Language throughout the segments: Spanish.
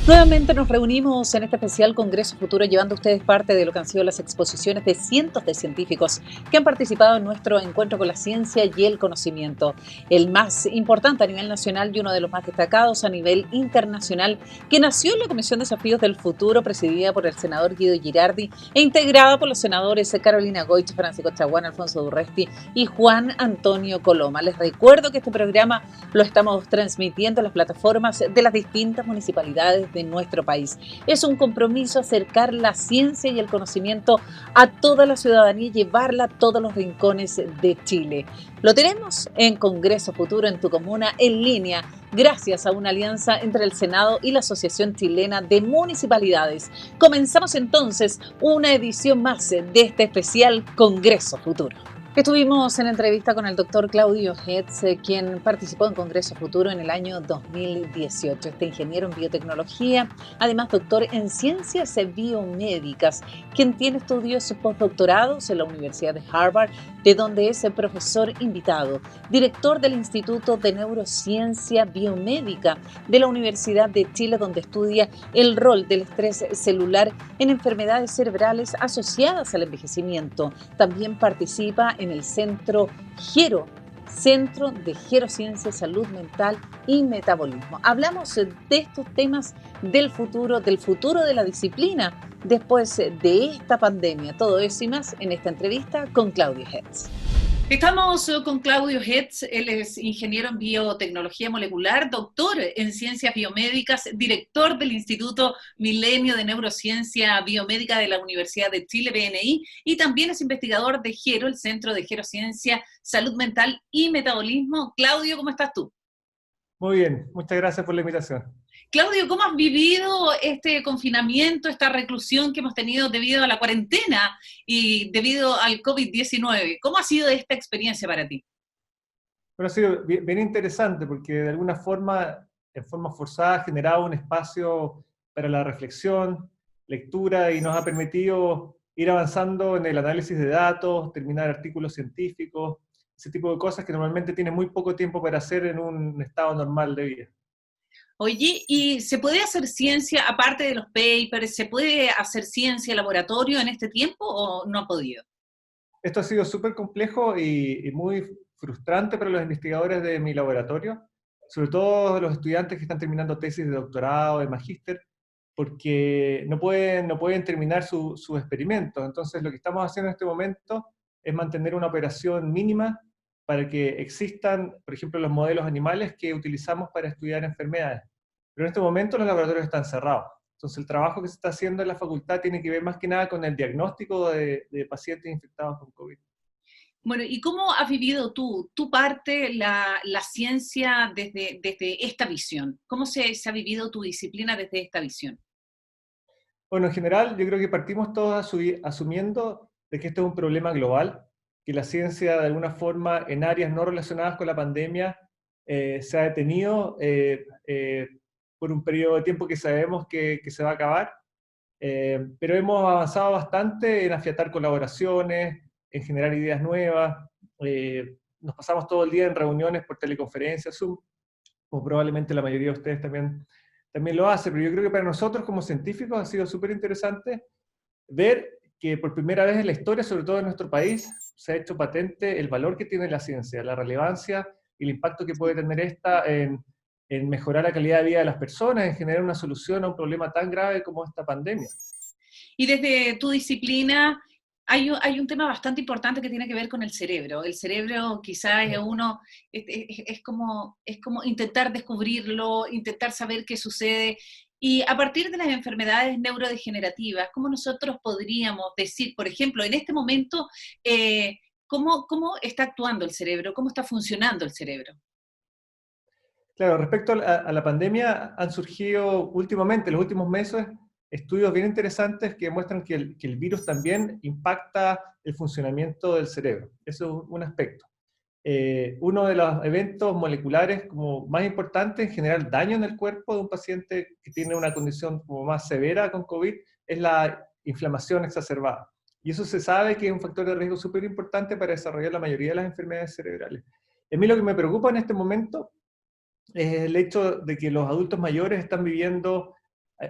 Nuevamente nos reunimos en este especial Congreso Futuro llevando a ustedes parte de lo que han sido las exposiciones de cientos de científicos que han participado en nuestro encuentro con la ciencia y el conocimiento. El más importante a nivel nacional y uno de los más destacados a nivel internacional, que nació en la Comisión de Desafíos del Futuro, presidida por el senador Guido Girardi e integrada por los senadores Carolina Goich, Francisco Chaguán, Alfonso Durresti y Juan Antonio Coloma. Les recuerdo que este programa lo estamos transmitiendo en las plataformas de las distintas municipalidades de nuestro país. Es un compromiso acercar la ciencia y el conocimiento a toda la ciudadanía y llevarla a todos los rincones de Chile. Lo tenemos en Congreso Futuro en tu comuna en línea, gracias a una alianza entre el Senado y la Asociación Chilena de Municipalidades. Comenzamos entonces una edición más de este especial Congreso Futuro. Estuvimos en entrevista con el doctor Claudio Hetz, quien participó en Congreso Futuro en el año 2018. Este ingeniero en biotecnología, además doctor en ciencias biomédicas, quien tiene estudios postdoctorados en la Universidad de Harvard, de donde es el profesor invitado, director del Instituto de Neurociencia Biomédica de la Universidad de Chile, donde estudia el rol del estrés celular en enfermedades cerebrales asociadas al envejecimiento. También participa en el Centro GERO, Centro de Gerociencia, Salud Mental y Metabolismo. Hablamos de estos temas del futuro de la disciplina después de esta pandemia. Todo eso y más en esta entrevista con Claudio Hetz. Estamos con Claudio Hetz, él es ingeniero en biotecnología molecular, doctor en ciencias biomédicas, director del Instituto Milenio de Neurociencia Biomédica de la Universidad de Chile, BNI, y también es investigador de GERO, el Centro de Gerociencia, Salud Mental y Metabolismo. Claudio, ¿cómo estás tú? Muy bien, muchas gracias por la invitación. Claudio, ¿cómo has vivido este confinamiento, esta reclusión que hemos tenido debido a la cuarentena y debido al COVID-19? ¿Cómo ha sido esta experiencia para ti? Pero ha sido bien interesante porque de alguna forma, en forma forzada, ha generado un espacio para la reflexión, lectura y nos ha permitido ir avanzando en el análisis de datos, terminar artículos científicos, ese tipo de cosas que normalmente tienes muy poco tiempo para hacer en un estado normal de vida. Oye, ¿y se puede hacer ciencia aparte de los papers? ¿Se puede hacer ciencia laboratorio en este tiempo o no ha podido? Esto ha sido súper complejo y muy frustrante para los investigadores de mi laboratorio, sobre todo los estudiantes que están terminando tesis de doctorado, de magíster, porque no pueden terminar sus experimentos. Entonces, lo que estamos haciendo en este momento es mantener una operación mínima para que existan, por ejemplo, los modelos animales que utilizamos para estudiar enfermedades. Pero en este momento los laboratorios están cerrados. Entonces, el trabajo que se está haciendo en la facultad tiene que ver más que nada con el diagnóstico de pacientes infectados con COVID. Bueno, ¿y cómo has vivido tú, tu parte, la ciencia desde esta visión? ¿Cómo se ha vivido tu disciplina desde esta visión? Bueno, en general, yo creo que partimos todos asumiendo de que esto es un problema global, que la ciencia de alguna forma en áreas no relacionadas con la pandemia se ha detenido por un periodo de tiempo que sabemos que se va a acabar, pero hemos avanzado bastante en afiatar colaboraciones, en generar ideas nuevas. Nos pasamos todo el día en reuniones por teleconferencia, Zoom, como probablemente la mayoría de ustedes también lo hace, pero yo creo que para nosotros como científicos ha sido súper interesante ver que por primera vez en la historia, sobre todo en nuestro país, se ha hecho patente el valor que tiene la ciencia, la relevancia y el impacto que puede tener esta en mejorar la calidad de vida de las personas, en generar una solución a un problema tan grave como esta pandemia. Y desde tu disciplina hay un tema bastante importante que tiene que ver con el cerebro. El cerebro quizás es uno, es como intentar descubrirlo, intentar saber qué sucede. Y a partir de las enfermedades neurodegenerativas, ¿cómo nosotros podríamos decir, por ejemplo, en este momento, cómo está actuando el cerebro, cómo está funcionando el cerebro? Claro, respecto a la pandemia, han surgido últimamente, en los últimos meses, estudios bien interesantes que muestran que el virus también impacta el funcionamiento del cerebro. Eso es un aspecto. Uno de los eventos moleculares como más importantes en generar daño en el cuerpo de un paciente que tiene una condición como más severa con COVID es la inflamación exacerbada. Y eso se sabe que es un factor de riesgo súper importante para desarrollar la mayoría de las enfermedades cerebrales. Y a mí lo que me preocupa en este momento es el hecho de que los adultos mayores están viviendo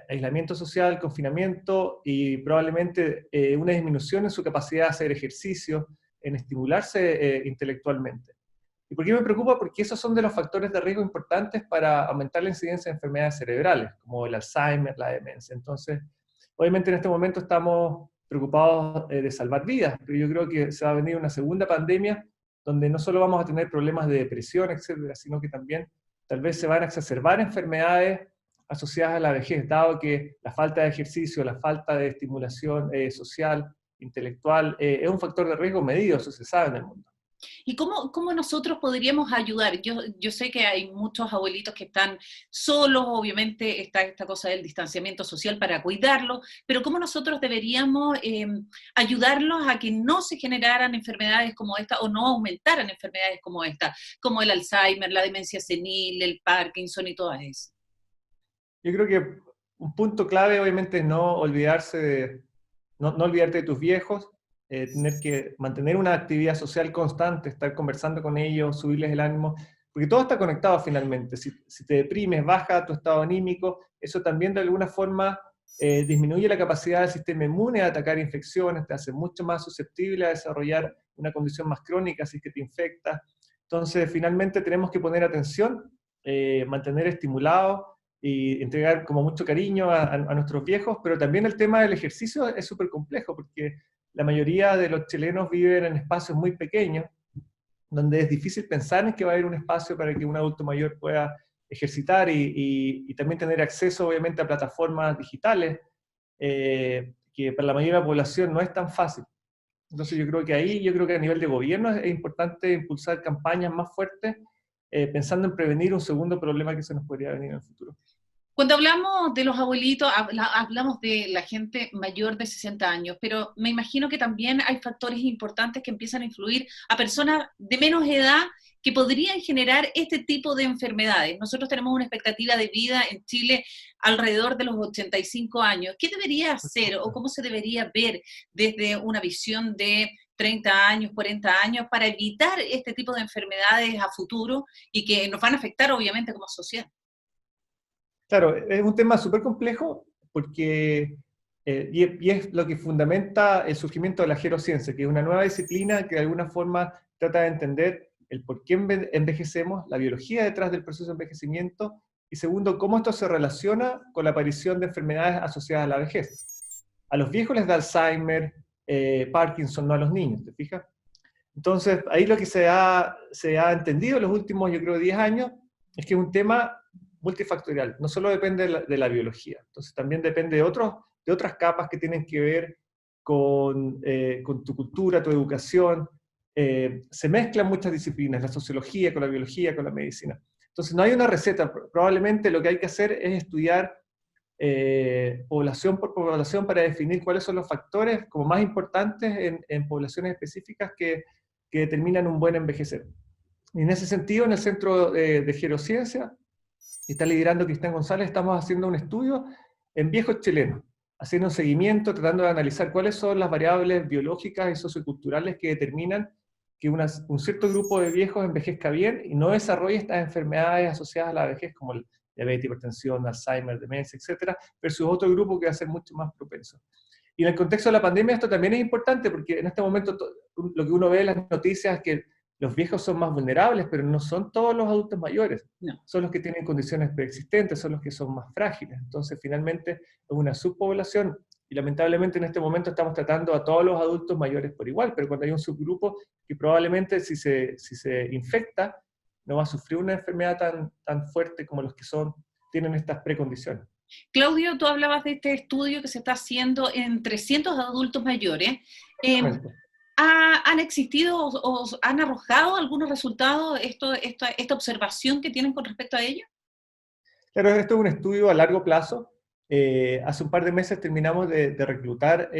aislamiento social, confinamiento y probablemente una disminución en su capacidad de hacer ejercicio, en estimularse intelectualmente. ¿Y por qué me preocupa? Porque esos son de los factores de riesgo importantes para aumentar la incidencia de enfermedades cerebrales, como el Alzheimer, la demencia. Entonces, obviamente en este momento estamos preocupados de salvar vidas, pero yo creo que se va a venir una segunda pandemia donde no solo vamos a tener problemas de depresión, etcétera, sino que también tal vez se van a exacerbar enfermedades asociadas a la vejez, dado que la falta de ejercicio, la falta de estimulación social, intelectual, es un factor de riesgo medido, eso se sabe en el mundo. ¿Y cómo nosotros podríamos ayudar? Yo sé que hay muchos abuelitos que están solos, obviamente está esta cosa del distanciamiento social para cuidarlos, pero ¿cómo nosotros deberíamos ayudarlos a que no se generaran enfermedades como esta o no aumentaran enfermedades como esta, como el Alzheimer, la demencia senil, el Parkinson y todas esas? Yo creo que un punto clave obviamente es no olvidarse no olvidarte de tus viejos, tener que mantener una actividad social constante, estar conversando con ellos, subirles el ánimo, porque todo está conectado finalmente. Si te deprimes, baja tu estado anímico, eso también de alguna forma disminuye la capacidad del sistema inmune a atacar infecciones, te hace mucho más susceptible a desarrollar una condición más crónica si es que te infectas. Entonces, finalmente tenemos que poner atención, mantener estimulado y entregar como mucho cariño a nuestros viejos, pero también el tema del ejercicio es súper complejo, porque la mayoría de los chilenos viven en espacios muy pequeños, donde es difícil pensar en que va a haber un espacio para que un adulto mayor pueda ejercitar y también tener acceso, obviamente, a plataformas digitales, que para la mayoría de la población no es tan fácil. Entonces yo creo que a nivel de gobierno es importante impulsar campañas más fuertes, pensando en prevenir un segundo problema que se nos podría venir en el futuro. Cuando hablamos de los abuelitos, hablamos de la gente mayor de 60 años, pero me imagino que también hay factores importantes que empiezan a influir a personas de menos edad que podrían generar este tipo de enfermedades. Nosotros tenemos una expectativa de vida en Chile alrededor de los 85 años. ¿Qué debería hacer o cómo se debería ver desde una visión de 30 años, 40 años para evitar este tipo de enfermedades a futuro y que nos van a afectar obviamente como sociedad? Claro, es un tema súper complejo porque, y es lo que fundamenta el surgimiento de la gerociencia, que es una nueva disciplina que de alguna forma trata de entender el por qué envejecemos, la biología detrás del proceso de envejecimiento, y segundo, cómo esto se relaciona con la aparición de enfermedades asociadas a la vejez. A los viejos les da Alzheimer, Parkinson, no a los niños, ¿te fijas? Entonces, ahí lo que se ha entendido en los últimos, yo creo, 10 años, es que es un tema multifactorial, no solo depende de la biología, entonces también depende de otras capas que tienen que ver con tu cultura, tu educación. Se mezclan muchas disciplinas, la sociología con la biología, con la medicina. Entonces no hay una receta, probablemente lo que hay que hacer es estudiar población por población para definir cuáles son los factores como más importantes en poblaciones específicas que determinan un buen envejecer. Y en ese sentido, en el Centro de Gerociencia, que está liderando Cristian González, estamos haciendo un estudio en viejos chilenos, haciendo un seguimiento, tratando de analizar cuáles son las variables biológicas y socioculturales que determinan que un cierto grupo de viejos envejezca bien y no desarrolle estas enfermedades asociadas a la vejez, como el diabetes, hipertensión, Alzheimer, demencia, etcétera, versus otro grupo que va a ser mucho más propenso. Y en el contexto de la pandemia esto también es importante, porque en este momento lo que uno ve en las noticias es que los viejos son más vulnerables, pero no son todos los adultos mayores. No. Son los que tienen condiciones preexistentes, son los que son más frágiles. Entonces, finalmente, es una subpoblación. Y lamentablemente en este momento estamos tratando a todos los adultos mayores por igual, pero cuando hay un subgrupo que probablemente si se infecta, no va a sufrir una enfermedad tan fuerte como los que tienen estas precondiciones. Claudio, tú hablabas de este estudio que se está haciendo en 300 adultos mayores. Exactamente. ¿Han existido o han arrojado algunos resultados esta observación que tienen con respecto a ello? Claro, esto es un estudio a largo plazo. Hace un par de meses terminamos de reclutar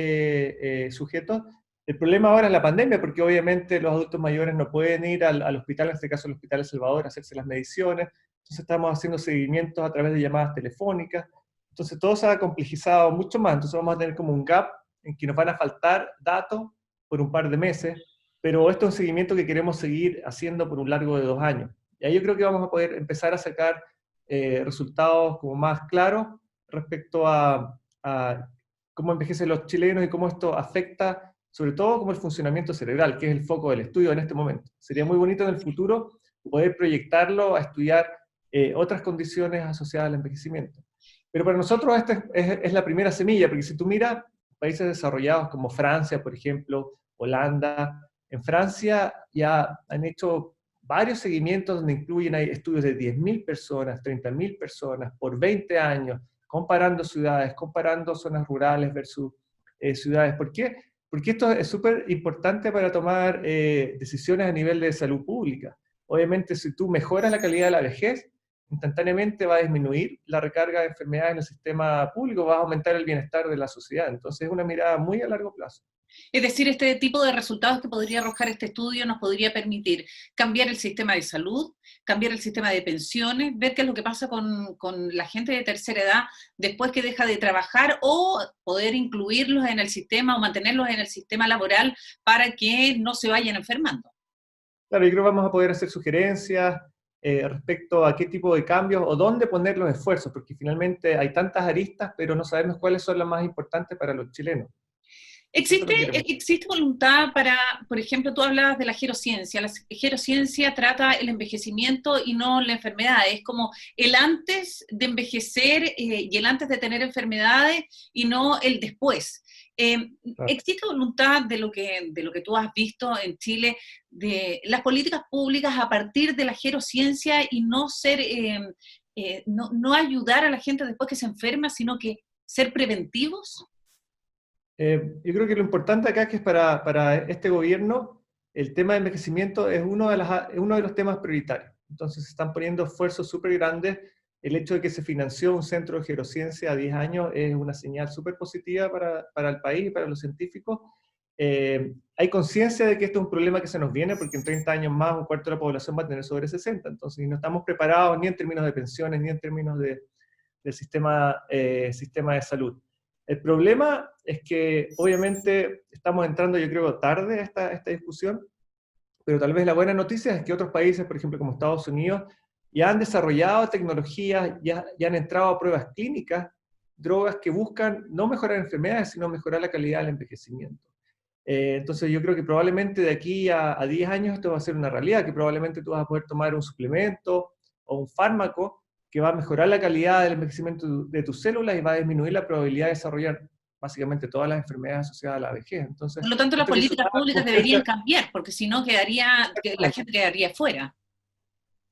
sujetos. El problema ahora es la pandemia, porque obviamente los adultos mayores no pueden ir al hospital, en este caso al Hospital El Salvador, a hacerse las mediciones. Entonces estamos haciendo seguimientos a través de llamadas telefónicas. Entonces todo se ha complejizado mucho más. Entonces vamos a tener como un gap en que nos van a faltar datos por un par de meses, pero esto es un seguimiento que queremos seguir haciendo por un largo de 2 años. Y ahí yo creo que vamos a poder empezar a sacar resultados como más claros respecto a cómo envejecen los chilenos y cómo esto afecta, sobre todo, como el funcionamiento cerebral, que es el foco del estudio en este momento. Sería muy bonito en el futuro poder proyectarlo a estudiar otras condiciones asociadas al envejecimiento. Pero para nosotros esta es la primera semilla, porque si tú miras países desarrollados como Francia, por ejemplo, Holanda, en Francia ya han hecho varios seguimientos donde incluyen ahí estudios de 10.000 personas, 30.000 personas por 20 años, comparando ciudades, comparando zonas rurales versus ciudades. ¿Por qué? Porque esto es súper importante para tomar decisiones a nivel de salud pública. Obviamente, si tú mejoras la calidad de la vejez, instantáneamente va a disminuir la recarga de enfermedades en el sistema público, va a aumentar el bienestar de la sociedad. Entonces es una mirada muy a largo plazo. Es decir, este tipo de resultados que podría arrojar este estudio nos podría permitir cambiar el sistema de salud, cambiar el sistema de pensiones, ver qué es lo que pasa con la gente de tercera edad después que deja de trabajar, o poder incluirlos en el sistema o mantenerlos en el sistema laboral para que no se vayan enfermando. Claro, yo creo que vamos a poder hacer sugerencias respecto a qué tipo de cambios o dónde poner los esfuerzos, porque finalmente hay tantas aristas, pero no sabemos cuáles son las más importantes para los chilenos. Eso es ¿Existe, lo que queremos. existe voluntad para, por ejemplo, tú hablabas de la gerociencia? La gerociencia trata el envejecimiento y no la enfermedad. Es como el antes de envejecer y el antes de tener enfermedades y no el después. Claro. ¿Existe voluntad de lo que tú has visto en Chile, de las políticas públicas a partir de la gerociencia y no ser, no ayudar a la gente después que se enferma, sino que ser preventivos? Yo creo que lo importante acá es que para este gobierno el tema de envejecimiento es uno de los temas prioritarios. Entonces se están poniendo esfuerzos súper grandes. El hecho de que se financió un centro de gerociencia a 10 años es una señal súper positiva para el país y para los científicos. Hay conciencia de que esto es un problema que se nos viene porque en 30 años más un cuarto de la población va a tener sobre 60. Entonces no estamos preparados ni en términos de pensiones ni en términos del sistema de salud. El problema es que obviamente estamos entrando, yo creo, tarde a esta discusión, pero tal vez la buena noticia es que otros países, por ejemplo, como Estados Unidos, ya han desarrollado tecnologías, ya han entrado a pruebas clínicas, drogas que buscan no mejorar enfermedades, sino mejorar la calidad del envejecimiento. Entonces yo creo que probablemente de aquí a 10 años esto va a ser una realidad, que probablemente tú vas a poder tomar un suplemento o un fármaco que va a mejorar la calidad del envejecimiento de tus células y va a disminuir la probabilidad de desarrollar básicamente todas las enfermedades asociadas a la vejez. Entonces, Por lo tanto, las esto que políticas suena públicas deberían confianza, cambiar, porque si no la gente quedaría fuera.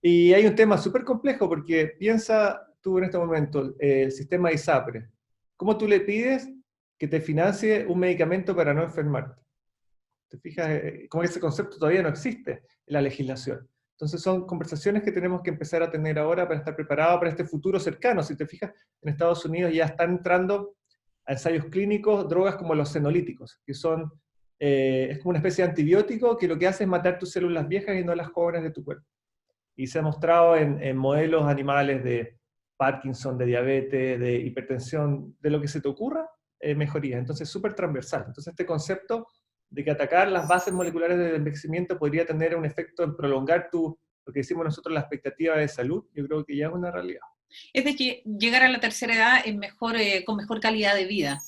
y hay un tema súper complejo porque piensa tú en este momento, el sistema ISAPRE, ¿cómo tú le pides que te financie un medicamento para no enfermarte? ¿Te fijas? Como ese concepto todavía no existe en la legislación. Entonces son conversaciones que tenemos que empezar a tener ahora para estar preparados para este futuro cercano. Si te fijas, en Estados Unidos ya están entrando a ensayos clínicos drogas como los senolíticos, que son, es como una especie de antibiótico que lo que hace es matar tus células viejas y no las jóvenes de tu cuerpo. Y se ha mostrado en modelos animales de Parkinson, de diabetes, de hipertensión, de lo que se te ocurra, mejoría. Entonces es súper transversal. Entonces este concepto de que atacar las bases moleculares del envejecimiento podría tener un efecto en prolongar lo que decimos nosotros, la expectativa de salud, yo creo que ya es una realidad. Es de que llegar a la tercera edad es mejor, con mejor calidad de vida.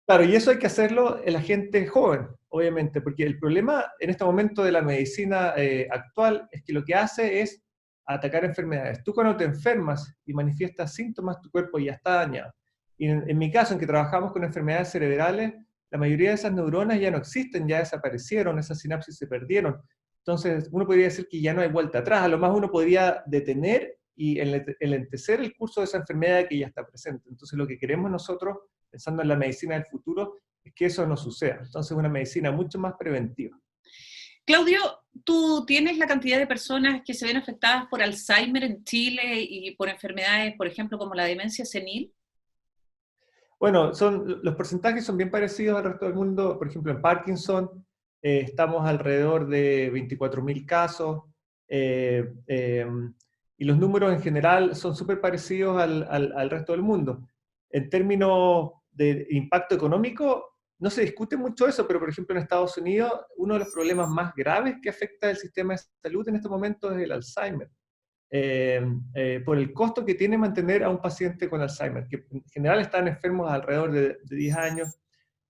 Claro, y eso hay que hacerlo en la gente joven, obviamente, porque el problema en este momento de la medicina actual es que lo que hace es atacar enfermedades. Tú cuando te enfermas y manifiestas síntomas, tu cuerpo ya está dañado. Y en mi caso, en que trabajamos con enfermedades cerebrales, la mayoría de esas neuronas ya no existen, ya desaparecieron, esas sinapsis se perdieron. Entonces, uno podría decir que ya no hay vuelta atrás, a lo más uno podría detener y enlentecer el curso de esa enfermedad que ya está presente. Entonces, lo que queremos nosotros, pensando en la medicina del futuro, es que eso no suceda. Entonces, una medicina mucho más preventiva. Claudio, ¿tú tienes la cantidad de personas que se ven afectadas por Alzheimer en Chile y por enfermedades, por ejemplo, como la demencia senil? Bueno, los porcentajes son bien parecidos al resto del mundo. Por ejemplo, en Parkinson estamos alrededor de 24.000 casos, eh, eh, y los números en general son súper parecidos al resto del mundo. En términos de impacto económico, no se discute mucho eso, pero por ejemplo en Estados Unidos, uno de los problemas más graves que afecta el sistema de salud en este momento es el Alzheimer. por el costo que tiene mantener a un paciente con Alzheimer, que en general están enfermos alrededor de 10 años.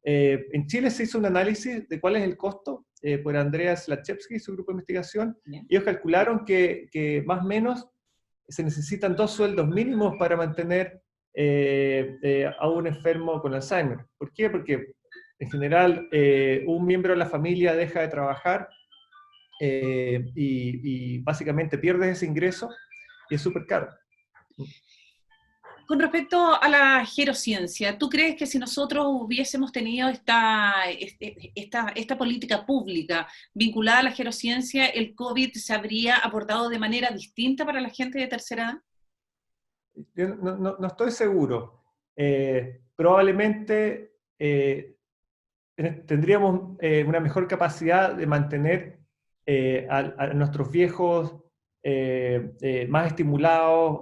En Chile se hizo un análisis de cuál es el costo por Andreas Lachewski y su grupo de investigación. Bien. Ellos calcularon que más o menos se necesitan 2 sueldos mínimos para mantener a un enfermo con Alzheimer. ¿Por qué? Porque en general un miembro de la familia deja de trabajar y básicamente pierdes ese ingreso y es súper caro. Con respecto a la gerociencia, ¿tú crees que si nosotros hubiésemos tenido esta política pública vinculada a la gerociencia, el COVID se habría abordado de manera distinta para la gente de tercera edad? Yo no estoy seguro. Probablemente tendríamos una mejor capacidad de mantener a nuestros viejos más estimulados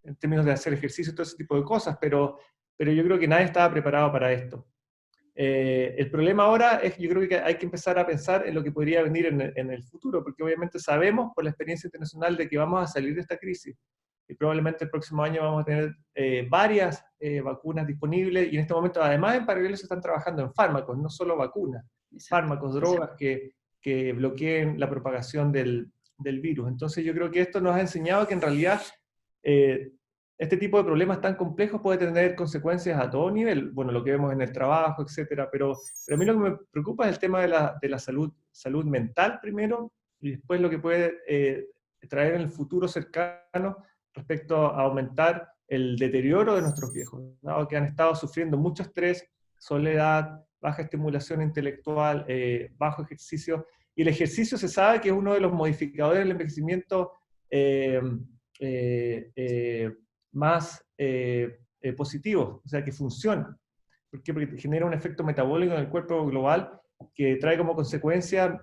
en términos de hacer ejercicio y todo ese tipo de cosas, pero yo creo que nadie estaba preparado para esto. El problema ahora es que yo creo que hay que empezar a pensar en lo que podría venir en el futuro, porque obviamente sabemos por la experiencia internacional de que vamos a salir de esta crisis y probablemente el próximo año vamos a tener varias vacunas disponibles, y en este momento además en paralelo se están trabajando en fármacos, no solo vacunas, fármacos, drogas que bloqueen la propagación del virus. Entonces yo creo que esto nos ha enseñado que en realidad este tipo de problemas tan complejos puede tener consecuencias a todo nivel, bueno, lo que vemos en el trabajo, etcétera, pero a mí lo que me preocupa es el tema de la salud mental primero, y después lo que puede traer en el futuro cercano respecto a aumentar el deterioro de nuestros viejos, dado que han estado sufriendo mucho estrés, soledad, baja estimulación intelectual, bajo ejercicio, y el ejercicio se sabe que es uno de los modificadores del envejecimiento más positivos, o sea, que funciona. ¿Por qué? Porque genera un efecto metabólico en el cuerpo global que trae como consecuencia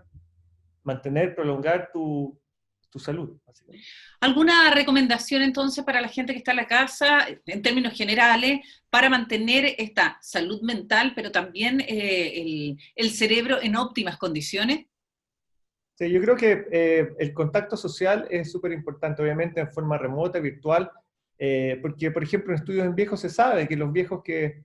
mantener, prolongar tu salud. ¿Alguna recomendación entonces para la gente que está en la casa, en términos generales, para mantener esta salud mental, pero también el cerebro en óptimas condiciones? Sí, yo creo que el contacto social es súper importante, obviamente en forma remota, virtual, porque, por ejemplo, en estudios en viejos se sabe que los viejos que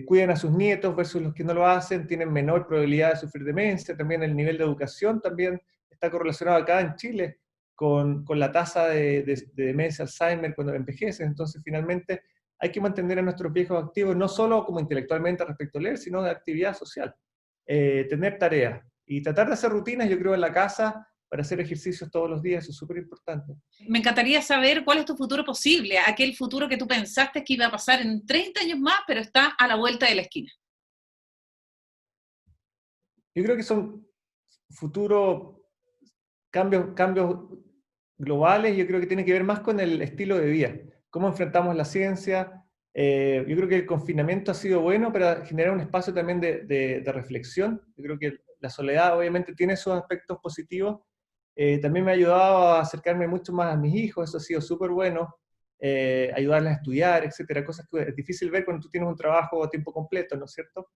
cuidan a sus nietos versus los que no lo hacen tienen menor probabilidad de sufrir demencia. También el nivel de educación también está correlacionado acá en Chile con la tasa de demencia, Alzheimer, cuando envejecen. Entonces, finalmente, hay que mantener a nuestros viejos activos, no solo como intelectualmente respecto a leer, sino de actividad social. Tener tareas y tratar de hacer rutinas, yo creo, en la casa para hacer ejercicios todos los días, eso es súper importante. Me encantaría saber cuál es tu futuro posible, aquel futuro que tú pensaste que iba a pasar en 30 años más, pero está a la vuelta de la esquina. Yo creo que son futuros cambios globales. Yo creo que tiene que ver más con el estilo de vida, cómo enfrentamos la ciencia. Yo creo que el confinamiento ha sido bueno para generar un espacio también de reflexión. Yo creo que la soledad obviamente tiene sus aspectos positivos. También me ha ayudado a acercarme mucho más a mis hijos, eso ha sido súper bueno, ayudarles a estudiar, etcétera, cosas que es difícil ver cuando tú tienes un trabajo a tiempo completo, ¿no es cierto?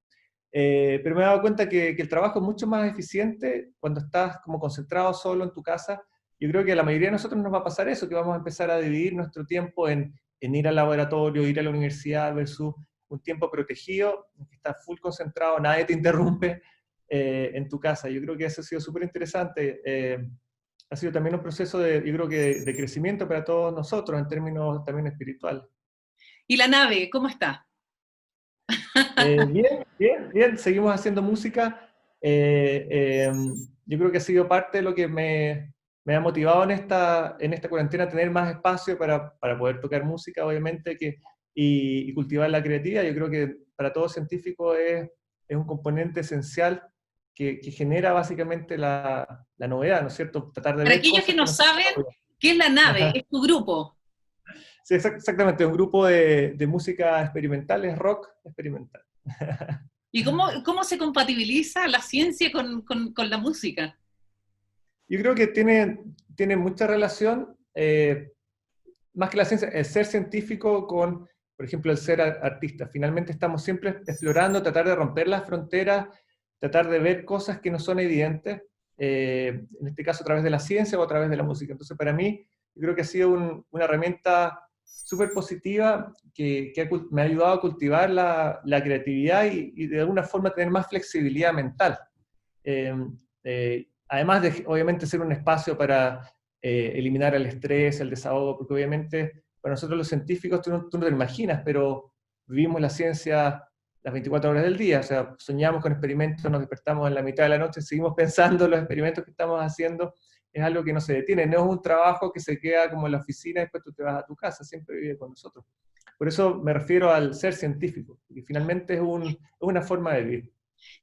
Pero me he dado cuenta que el trabajo es mucho más eficiente cuando estás como concentrado solo en tu casa. Yo creo que a la mayoría de nosotros nos va a pasar eso, que vamos a empezar a dividir nuestro tiempo en ir al laboratorio, ir a la universidad versus un tiempo protegido, en que estás full concentrado, nadie te interrumpe en tu casa. Yo creo que eso ha sido súper interesante. Ha sido también un proceso yo creo que de crecimiento para todos nosotros en términos también espirituales. ¿Y la nave, cómo está? Bien, seguimos haciendo música. Yo creo que ha sido parte de lo que me ha motivado en esta cuarentena a tener más espacio para poder tocar música, obviamente, y cultivar la creatividad. Yo creo que para todo científico es un componente esencial que genera básicamente la novedad, ¿no es cierto? Tratar de Para ver aquellos que cosas que no no son saben, obvias. ¿qué es la nave? Es tu grupo. Sí, exactamente, un grupo de música experimental, es rock experimental. ¿Y cómo se compatibiliza la ciencia con la música? Yo creo que tiene mucha relación, más que la ciencia, el ser científico con, por ejemplo, el ser artista. Finalmente estamos siempre explorando, tratar de romper las fronteras, tratar de ver cosas que no son evidentes, en este caso a través de la ciencia o a través de la música. Entonces, para mí, yo creo que ha sido una herramienta súper positiva me ha ayudado a cultivar la creatividad y de alguna forma tener más flexibilidad mental. Además de, obviamente, ser un espacio para eliminar el estrés, el desahogo, porque obviamente para nosotros los científicos tú no te lo imaginas, pero vivimos la ciencia las 24 horas del día, o sea, soñamos con experimentos, nos despertamos en la mitad de la noche, seguimos pensando en los experimentos que estamos haciendo, es algo que no se detiene, no es un trabajo que se queda como en la oficina y después tú te vas a tu casa, siempre vive con nosotros. Por eso me refiero al ser científico, y finalmente es una forma de vivir.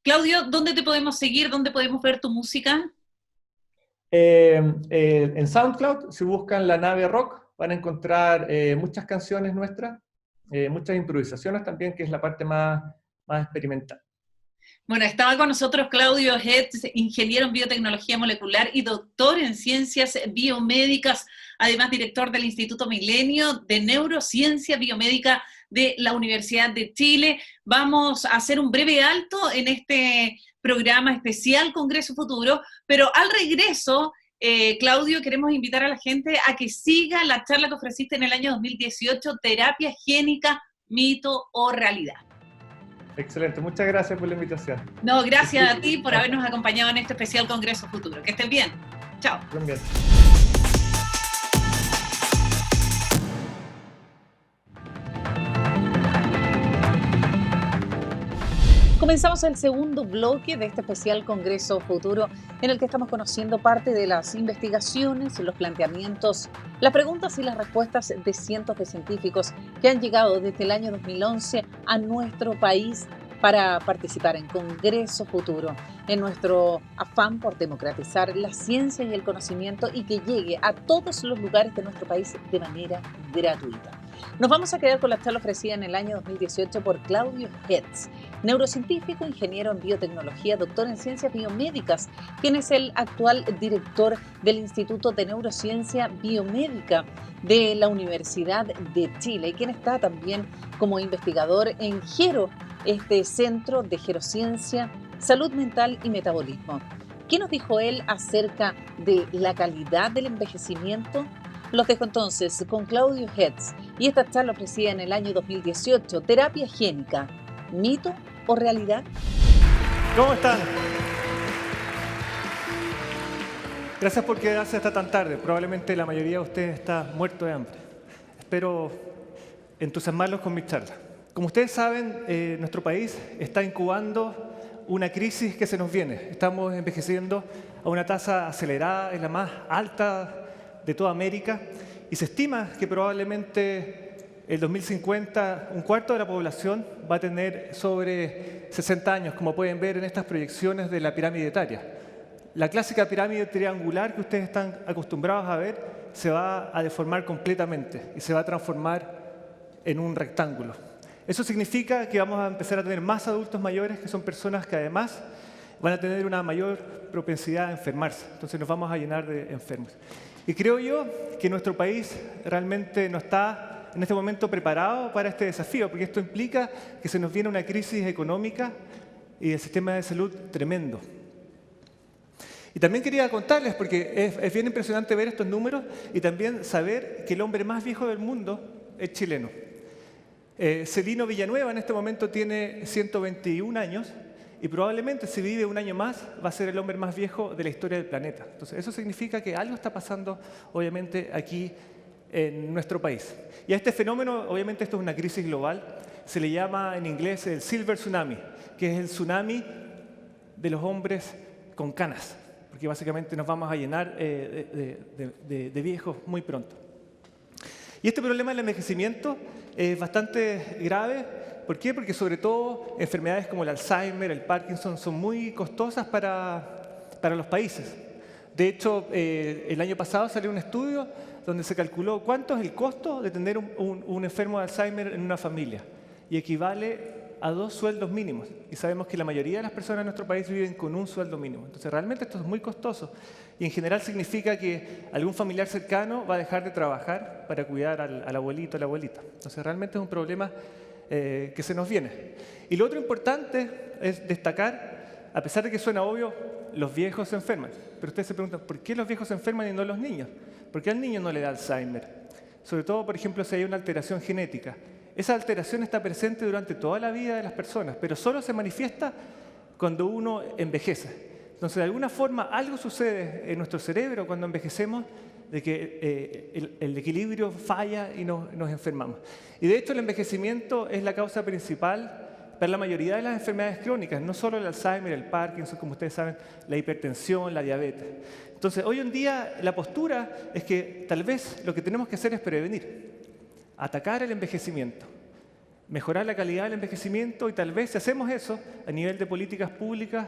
Claudio, ¿dónde te podemos seguir? ¿Dónde podemos ver tu música? En SoundCloud, si buscan La Nave Rock, van a encontrar muchas canciones nuestras, muchas improvisaciones también, que es la parte más experimental. Bueno, estaba con nosotros Claudio Hetz, ingeniero en biotecnología molecular y doctor en ciencias biomédicas, además director del Instituto Milenio de Neurociencia Biomédica de la Universidad de Chile. Vamos a hacer un breve alto en este programa especial Congreso Futuro, pero al regreso, Claudio, queremos invitar a la gente a que siga la charla que ofreciste en el año 2018, Terapia Génica, Mito o Realidad. Excelente, muchas gracias por la invitación. No, gracias a ti por habernos acompañado en este especial Congreso Futuro. Que estén bien. Chao. Bien. Comenzamos el segundo bloque de este especial Congreso Futuro, en el que estamos conociendo parte de las investigaciones, los planteamientos, las preguntas y las respuestas de cientos de científicos que han llegado desde el año 2011 a nuestro país para participar en Congreso Futuro, en nuestro afán por democratizar la ciencia y el conocimiento y que llegue a todos los lugares de nuestro país de manera gratuita. Nos vamos a quedar con la charla ofrecida en el año 2018 por Claudio Hetz, neurocientífico, ingeniero en biotecnología, doctor en ciencias biomédicas, quien es el actual director del Instituto de Neurociencia Biomédica de la Universidad de Chile y quien está también como investigador en GERO, este Centro de Gerociencia, Salud Mental y Metabolismo. ¿Qué nos dijo él acerca de la calidad del envejecimiento? Los dejo entonces con Claudio Hetz y esta charla ofrecida en el año 2018, Terapia Génica, ¿mito o realidad? ¿Cómo están? Gracias por quedarse hasta tan tarde. Probablemente la mayoría de ustedes está muerto de hambre. Espero entusiasmarlos con mi charla. Como ustedes saben, nuestro país está incubando una crisis que se nos viene. Estamos envejeciendo a una tasa acelerada, es la más alta de toda América, y se estima que probablemente el 2050 un cuarto de la población va a tener sobre 60 años, como pueden ver en estas proyecciones de la pirámide etaria. La clásica pirámide triangular que ustedes están acostumbrados a ver se va a deformar completamente y se va a transformar en un rectángulo. Eso significa que vamos a empezar a tener más adultos mayores, que son personas que además van a tener una mayor propensidad a enfermarse. Entonces nos vamos a llenar de enfermos. Y creo yo que nuestro país realmente no está en este momento preparado para este desafío, porque esto implica que se nos viene una crisis económica y del sistema de salud tremendo. Y también quería contarles, porque es bien impresionante ver estos números y también saber que el hombre más viejo del mundo es chileno. Celino Villanueva en este momento tiene 121 años y probablemente si vive un año más va a ser el hombre más viejo de la historia del planeta. Entonces eso significa que algo está pasando obviamente aquí en nuestro país. Y a este fenómeno, obviamente esto es una crisis global, se le llama en inglés el Silver Tsunami, que es el tsunami de los hombres con canas, porque básicamente nos vamos a llenar de viejos muy pronto. Y este problema del envejecimiento es bastante grave. ¿Por qué? Porque sobre todo enfermedades como el Alzheimer, el Parkinson, son muy costosas para los países. De hecho, el año pasado salió un estudio donde se calculó cuánto es el costo de tener un enfermo de Alzheimer en una familia. Y equivale a 2 sueldos mínimos. Y sabemos que la mayoría de las personas en nuestro país viven con un sueldo mínimo. Entonces, realmente esto es muy costoso. Y en general significa que algún familiar cercano va a dejar de trabajar para cuidar al abuelito o la abuelita. Entonces, realmente es un problema que se nos viene. Y lo otro importante es destacar, a pesar de que suena obvio, los viejos se enferman. Pero ustedes se preguntan, ¿por qué los viejos se enferman y no los niños? ¿Por qué al niño no le da Alzheimer? Sobre todo, por ejemplo, si hay una alteración genética. Esa alteración está presente durante toda la vida de las personas, pero solo se manifiesta cuando uno envejece. Entonces, de alguna forma, algo sucede en nuestro cerebro cuando envejecemos, de que el equilibrio falla y nos enfermamos. Y de hecho, el envejecimiento es la causa principal para la mayoría de las enfermedades crónicas, no solo el Alzheimer, el Parkinson, como ustedes saben, la hipertensión, la diabetes. Entonces, hoy en día la postura es que tal vez lo que tenemos que hacer es prevenir, atacar el envejecimiento, mejorar la calidad del envejecimiento y tal vez si hacemos eso a nivel de políticas públicas,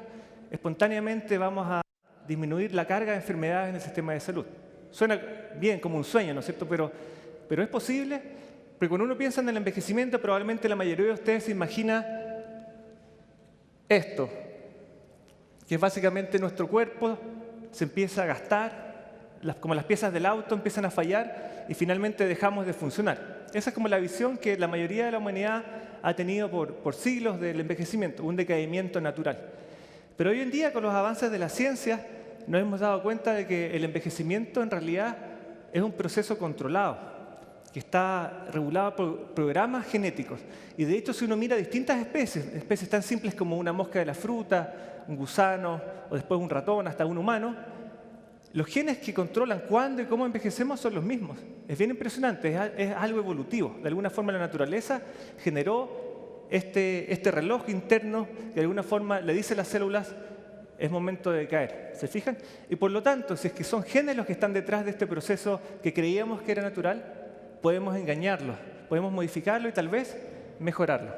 espontáneamente vamos a disminuir la carga de enfermedades en el sistema de salud. Suena bien como un sueño, ¿no es cierto? Pero es posible, porque cuando uno piensa en el envejecimiento, probablemente la mayoría de ustedes se imagina esto, que es básicamente nuestro cuerpo se empieza a gastar, como las piezas del auto empiezan a fallar y finalmente dejamos de funcionar. Esa es como la visión que la mayoría de la humanidad ha tenido por siglos del envejecimiento, un decaimiento natural. Pero hoy en día, con los avances de la ciencia, nos hemos dado cuenta de que el envejecimiento en realidad es un proceso controlado, que está regulado por programas genéticos. Y de hecho, si uno mira distintas especies tan simples como una mosca de la fruta, un gusano, o después un ratón, hasta un humano, los genes que controlan cuándo y cómo envejecemos son los mismos. Es bien impresionante, es algo evolutivo. De alguna forma la naturaleza generó este reloj interno que de alguna forma le dice a las células es momento de caer, ¿se fijan? Y por lo tanto, si es que son genes los que están detrás de este proceso que creíamos que era natural, podemos engañarlos, podemos modificarlo y tal vez mejorarlo.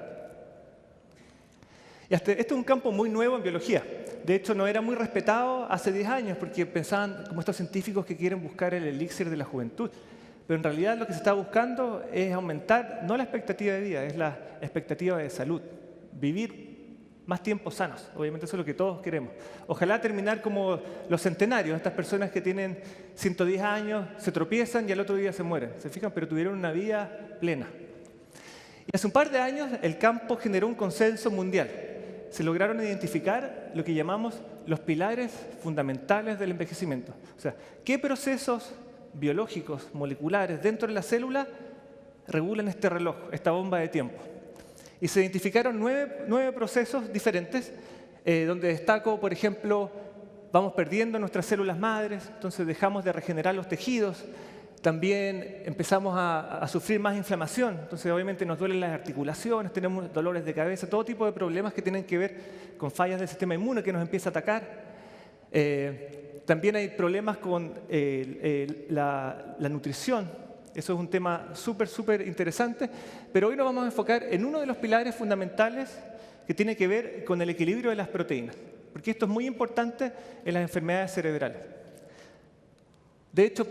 Y esto es un campo muy nuevo en biología. De hecho, no era muy respetado hace 10 años porque pensaban como estos científicos que quieren buscar el elixir de la juventud. Pero en realidad lo que se está buscando es aumentar, no la expectativa de vida, es la expectativa de salud. Vivir más tiempos sanos. Obviamente eso es lo que todos queremos. Ojalá terminar como los centenarios, estas personas que tienen 110 años, se tropiezan y al otro día se mueren. ¿Se fijan? Pero tuvieron una vida plena. Y hace un par de años el campo generó un consenso mundial. Se lograron identificar lo que llamamos los pilares fundamentales del envejecimiento. O sea, ¿qué procesos biológicos, moleculares dentro de la célula regulan este reloj, esta bomba de tiempo? Y se identificaron nueve procesos diferentes, donde destaco, por ejemplo, vamos perdiendo nuestras células madres, entonces dejamos de regenerar los tejidos, también empezamos a sufrir más inflamación, entonces obviamente nos duelen las articulaciones, tenemos dolores de cabeza, todo tipo de problemas que tienen que ver con fallas del sistema inmune que nos empieza a atacar. También hay problemas con la nutrición. Eso es un tema súper interesante, pero hoy nos vamos a enfocar en uno de los pilares fundamentales que tiene que ver con el equilibrio de las proteínas, porque esto es muy importante en las enfermedades cerebrales. De hecho,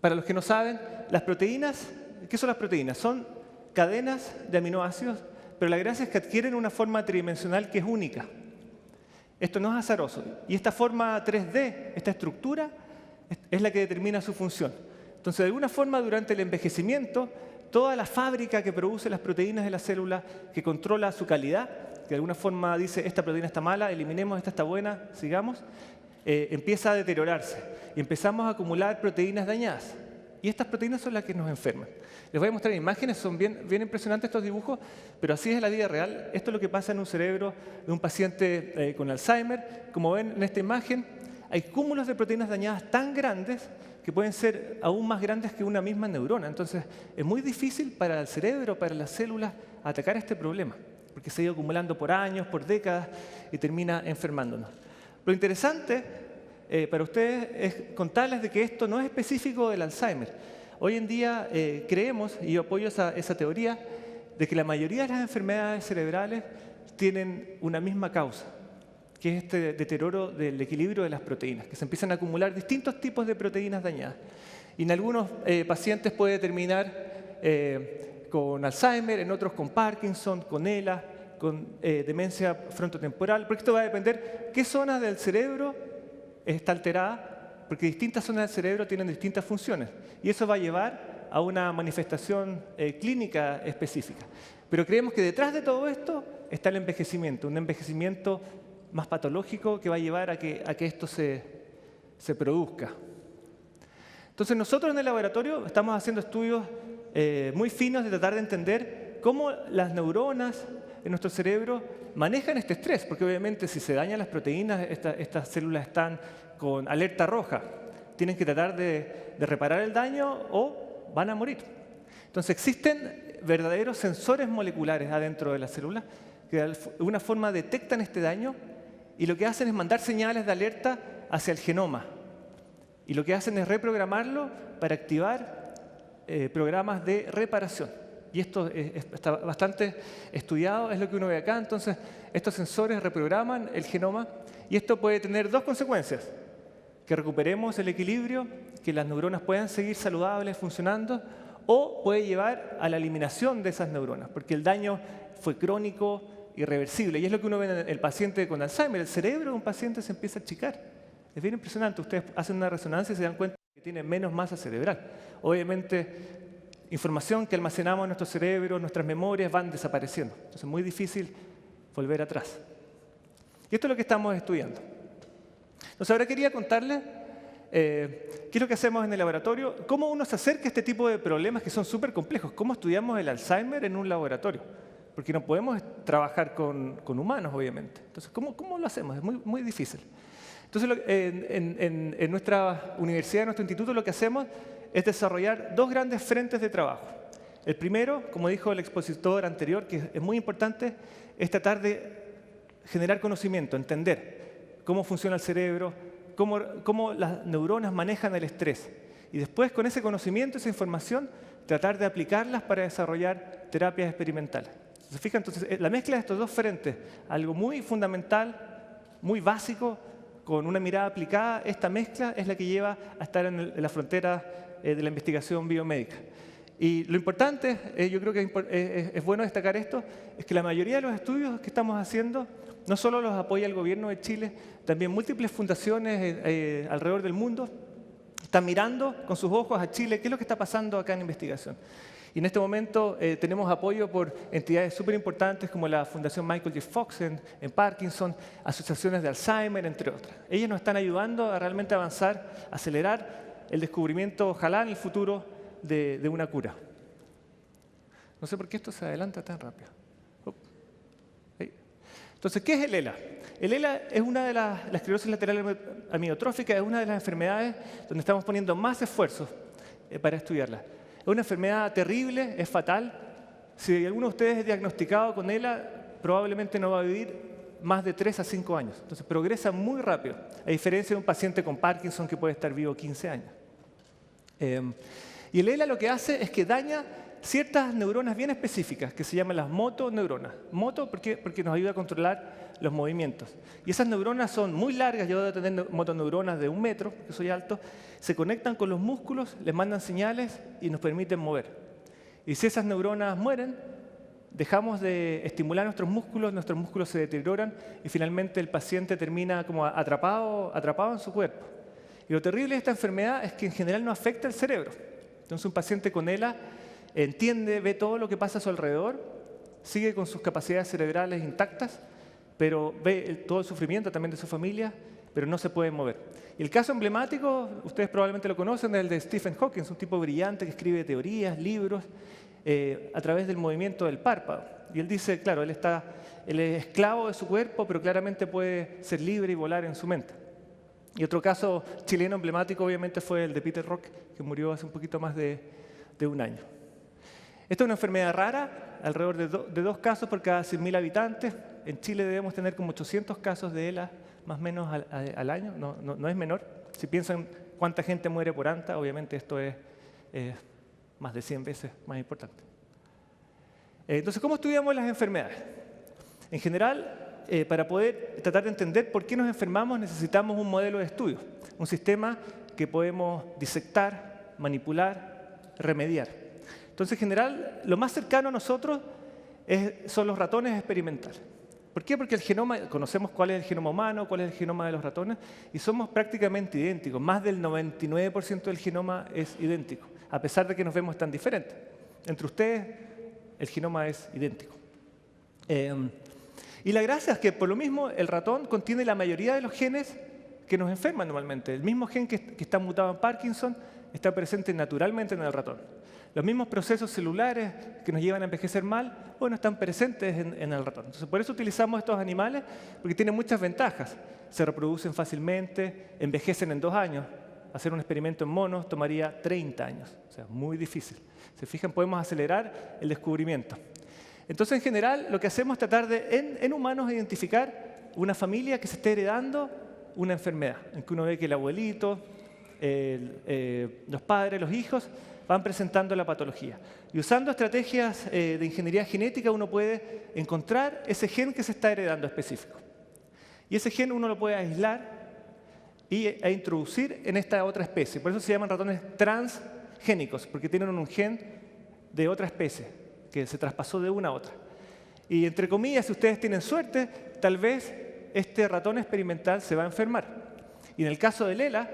para los que no saben, las proteínas, ¿qué son las proteínas? Son cadenas de aminoácidos, pero la gracia es que adquieren una forma tridimensional que es única. Esto no es azaroso. Y esta forma 3D, esta estructura, es la que determina su función. Entonces, de alguna forma, durante el envejecimiento, toda la fábrica que produce las proteínas de la célula, que controla su calidad, que de alguna forma dice, esta proteína está mala, eliminemos, esta está buena, sigamos, empieza a deteriorarse. Y empezamos a acumular proteínas dañadas. Y estas proteínas son las que nos enferman. Les voy a mostrar imágenes, son bien impresionantes estos dibujos, pero así es en la vida real. Esto es lo que pasa en un cerebro de un paciente con Alzheimer. Como ven en esta imagen, hay cúmulos de proteínas dañadas tan grandes que pueden ser aún más grandes que una misma neurona. Entonces, es muy difícil para el cerebro, para las células, atacar este problema, porque se ha ido acumulando por años, por décadas, y termina enfermándonos. Lo interesante para ustedes es contarles de que esto no es específico del Alzheimer. Hoy en día creemos, y yo apoyo esa teoría, de que la mayoría de las enfermedades cerebrales tienen una misma causa, que es este deterioro del equilibrio de las proteínas, que se empiezan a acumular distintos tipos de proteínas dañadas. Y en algunos pacientes puede terminar con Alzheimer, en otros con Parkinson, con ELA, con demencia frontotemporal, porque esto va a depender qué zona del cerebro está alterada, porque distintas zonas del cerebro tienen distintas funciones, y eso va a llevar a una manifestación clínica específica. Pero creemos que detrás de todo esto está el envejecimiento, un envejecimiento más patológico que va a llevar a que esto se produzca. Entonces nosotros en el laboratorio estamos haciendo estudios muy finos de tratar de entender cómo las neuronas en nuestro cerebro manejan este estrés, porque obviamente si se dañan las proteínas, estas células están con alerta roja, tienen que tratar de reparar el daño o van a morir. Entonces existen verdaderos sensores moleculares adentro de las células que de alguna forma detectan este daño y lo que hacen es mandar señales de alerta hacia el genoma. Y lo que hacen es reprogramarlo para activar programas de reparación. Y esto está bastante estudiado, es lo que uno ve acá. Entonces, estos sensores reprograman el genoma y esto puede tener dos consecuencias. Que recuperemos el equilibrio, que las neuronas puedan seguir saludables, funcionando, o puede llevar a la eliminación de esas neuronas, porque el daño fue crónico, irreversible. Y es lo que uno ve en el paciente con Alzheimer. El cerebro de un paciente se empieza a achicar. Es bien impresionante. Ustedes hacen una resonancia y se dan cuenta que tiene menos masa cerebral. Obviamente, información que almacenamos en nuestro cerebro, nuestras memorias van desapareciendo. Entonces es muy difícil volver atrás. Y esto es lo que estamos estudiando. Entonces ahora quería contarles qué es lo que hacemos en el laboratorio, cómo uno se acerca a este tipo de problemas que son súper complejos, cómo estudiamos el Alzheimer en un laboratorio, porque no podemos trabajar con humanos, obviamente. Entonces, ¿cómo lo hacemos? Es muy difícil. Entonces, en nuestra universidad, en nuestro instituto, lo que hacemos es desarrollar dos grandes frentes de trabajo. El primero, como dijo el expositor anterior, que es muy importante, es tratar de generar conocimiento, entender cómo funciona el cerebro, cómo las neuronas manejan el estrés. Y después, con ese conocimiento, esa información, tratar de aplicarlas para desarrollar terapias experimentales. ¿Se fijan? Entonces, la mezcla de estos dos frentes, algo muy fundamental, muy básico, con una mirada aplicada, esta mezcla es la que lleva a estar en la frontera de la investigación biomédica. Y lo importante, yo creo que es bueno destacar esto, es que la mayoría de los estudios que estamos haciendo no solo los apoya el gobierno de Chile, también múltiples fundaciones alrededor del mundo están mirando con sus ojos a Chile qué es lo que está pasando acá en investigación. Y en este momento tenemos apoyo por entidades súper importantes como la Fundación Michael J. Fox en Parkinson, asociaciones de Alzheimer, entre otras. Ellas nos están ayudando a realmente avanzar, acelerar el descubrimiento, ojalá en el futuro, de una cura. No sé por qué esto se adelanta tan rápido. Entonces, ¿qué es el ELA? El ELA es una de la esclerosis lateral amiotrófica, es una de las enfermedades donde estamos poniendo más esfuerzos para estudiarla. Es una enfermedad terrible, es fatal. Si alguno de ustedes es diagnosticado con ELA, probablemente no va a vivir más de 3 a 5 años. Entonces progresa muy rápido, a diferencia de un paciente con Parkinson que puede estar vivo 15 años. Y el ELA lo que hace es que daña ciertas neuronas bien específicas que se llaman las motoneuronas. Moto porque nos ayuda a controlar los movimientos. Y esas neuronas son muy largas, yo debo tener motoneuronas de 1 metro, que soy alto, se conectan con los músculos, les mandan señales y nos permiten mover. Y si esas neuronas mueren, dejamos de estimular nuestros músculos se deterioran y finalmente el paciente termina como atrapado en su cuerpo. Y lo terrible de esta enfermedad es que en general no afecta el cerebro. Entonces un paciente con ELA entiende, ve todo lo que pasa a su alrededor, sigue con sus capacidades cerebrales intactas, pero ve todo el sufrimiento también de su familia, pero no se puede mover. Y el caso emblemático, ustedes probablemente lo conocen, es el de Stephen Hawking, un tipo brillante que escribe teorías, libros, a través del movimiento del párpado. Y él dice, claro, él es esclavo de su cuerpo, pero claramente puede ser libre y volar en su mente. Y otro caso chileno emblemático, obviamente, fue el de Peter Rock, que murió hace un poquito más de 1 año. Esta es una enfermedad rara, alrededor de 2 casos por cada 100.000 habitantes. En Chile debemos tener como 800 casos de ELA, más o menos al año, no es menor. Si piensan cuánta gente muere por ANTA, obviamente esto es más de 100 veces más importante. Entonces, ¿cómo estudiamos las enfermedades? En general, para poder tratar de entender por qué nos enfermamos, necesitamos un modelo de estudio, un sistema que podemos disectar, manipular, remediar. Entonces, en general, lo más cercano a nosotros son los ratones experimentales. ¿Por qué? Porque el genoma, conocemos cuál es el genoma humano, cuál es el genoma de los ratones, y somos prácticamente idénticos. Más del 99% del genoma es idéntico, a pesar de que nos vemos tan diferentes. Entre ustedes, el genoma es idéntico. Y la gracia es que, por lo mismo, el ratón contiene la mayoría de los genes que nos enferman normalmente. El mismo gen que está mutado en Parkinson está presente naturalmente en el ratón. Los mismos procesos celulares que nos llevan a envejecer mal, bueno, están presentes en el ratón. Entonces, por eso utilizamos estos animales, porque tienen muchas ventajas. Se reproducen fácilmente, envejecen en 2 años. Hacer un experimento en monos tomaría 30 años, o sea, muy difícil. Se fijan, podemos acelerar el descubrimiento. Entonces, en general, lo que hacemos es tratar de, en humanos, identificar una familia que se esté heredando una enfermedad, en que uno ve que el abuelito, los padres, los hijos, van presentando la patología. Y usando estrategias de ingeniería genética, uno puede encontrar ese gen que se está heredando específico. Y ese gen uno lo puede aislar e introducir en esta otra especie. Por eso se llaman ratones transgénicos, porque tienen un gen de otra especie, que se traspasó de una a otra. Y entre comillas, si ustedes tienen suerte, tal vez este ratón experimental se va a enfermar. Y en el caso de Lela,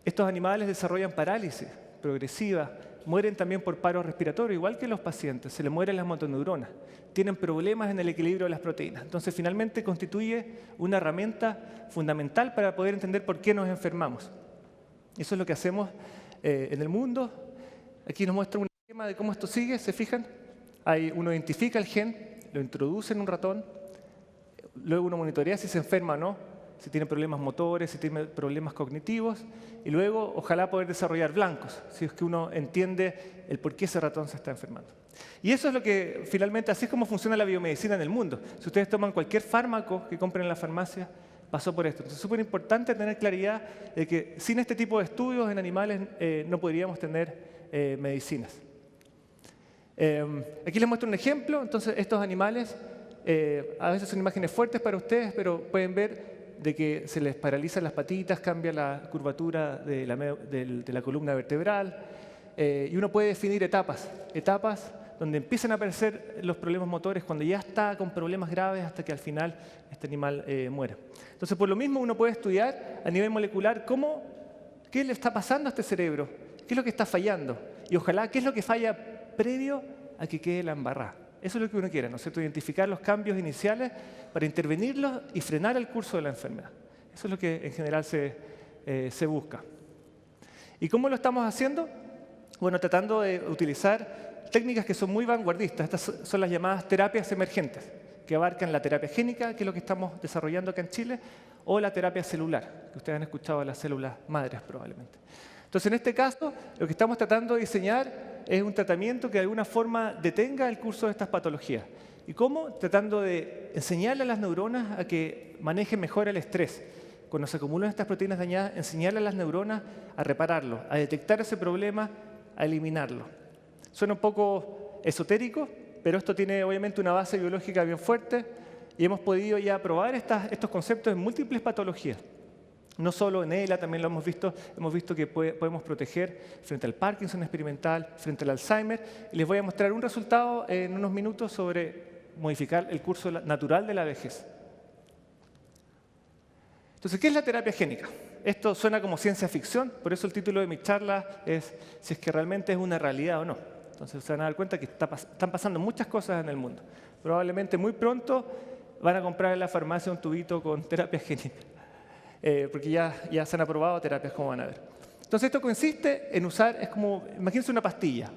estos animales desarrollan parálisis progresiva, mueren también por paro respiratorio, igual que los pacientes, se les mueren las motoneuronas, tienen problemas en el equilibrio de las proteínas. Entonces, finalmente constituye una herramienta fundamental para poder entender por qué nos enfermamos. Eso es lo que hacemos en el mundo. Aquí nos muestra un esquema de cómo esto sigue, ¿se fijan? Ahí uno identifica el gen, lo introduce en un ratón, luego uno monitorea si se enferma o no, si tiene problemas motores, si tiene problemas cognitivos, y luego ojalá poder desarrollar blancos, si es que uno entiende el por qué ese ratón se está enfermando. Y eso es lo que finalmente, así es como funciona la biomedicina en el mundo. Si ustedes toman cualquier fármaco que compren en la farmacia, pasó por esto. Entonces es súper importante tener claridad de que sin este tipo de estudios en animales no podríamos tener medicinas. Aquí les muestro un ejemplo. Entonces estos animales, a veces son imágenes fuertes para ustedes, pero pueden ver de que se les paralizan las patitas, cambia la curvatura de la columna vertebral, y uno puede definir etapas donde empiezan a aparecer los problemas motores, cuando ya está con problemas graves hasta que al final este animal muere. Entonces, por lo mismo, uno puede estudiar a nivel molecular qué le está pasando a este cerebro, qué es lo que está fallando, y ojalá qué es lo que falla previo a que quede la embarrada. Eso es lo que uno quiere, ¿no es cierto? Identificar los cambios iniciales para intervenirlos y frenar el curso de la enfermedad. Eso es lo que en general se busca. ¿Y cómo lo estamos haciendo? Bueno, tratando de utilizar técnicas que son muy vanguardistas. Estas son las llamadas terapias emergentes, que abarcan la terapia génica, que es lo que estamos desarrollando acá en Chile, o la terapia celular, que ustedes han escuchado de las células madres probablemente. Entonces, en este caso, lo que estamos tratando de diseñar es un tratamiento que de alguna forma detenga el curso de estas patologías. ¿Y cómo? Tratando de enseñarle a las neuronas a que manejen mejor el estrés. Cuando se acumulan estas proteínas dañadas, enseñarle a las neuronas a repararlo, a detectar ese problema, a eliminarlo. Suena un poco esotérico, pero esto tiene obviamente una base biológica bien fuerte y hemos podido ya probar estos conceptos en múltiples patologías. No solo en ELA, también lo hemos visto que podemos proteger frente al Parkinson experimental, frente al Alzheimer, y les voy a mostrar un resultado en unos minutos sobre modificar el curso natural de la vejez. Entonces, ¿qué es la terapia génica? Esto suena como ciencia ficción, por eso el título de mi charla es si es que realmente es una realidad o no. Entonces se van a dar cuenta que están pasando muchas cosas en el mundo. Probablemente muy pronto van a comprar en la farmacia un tubito con terapia génica. Porque ya se han aprobado terapias, como van a ver. Entonces esto consiste en usar, es como, imagínense una pastilla,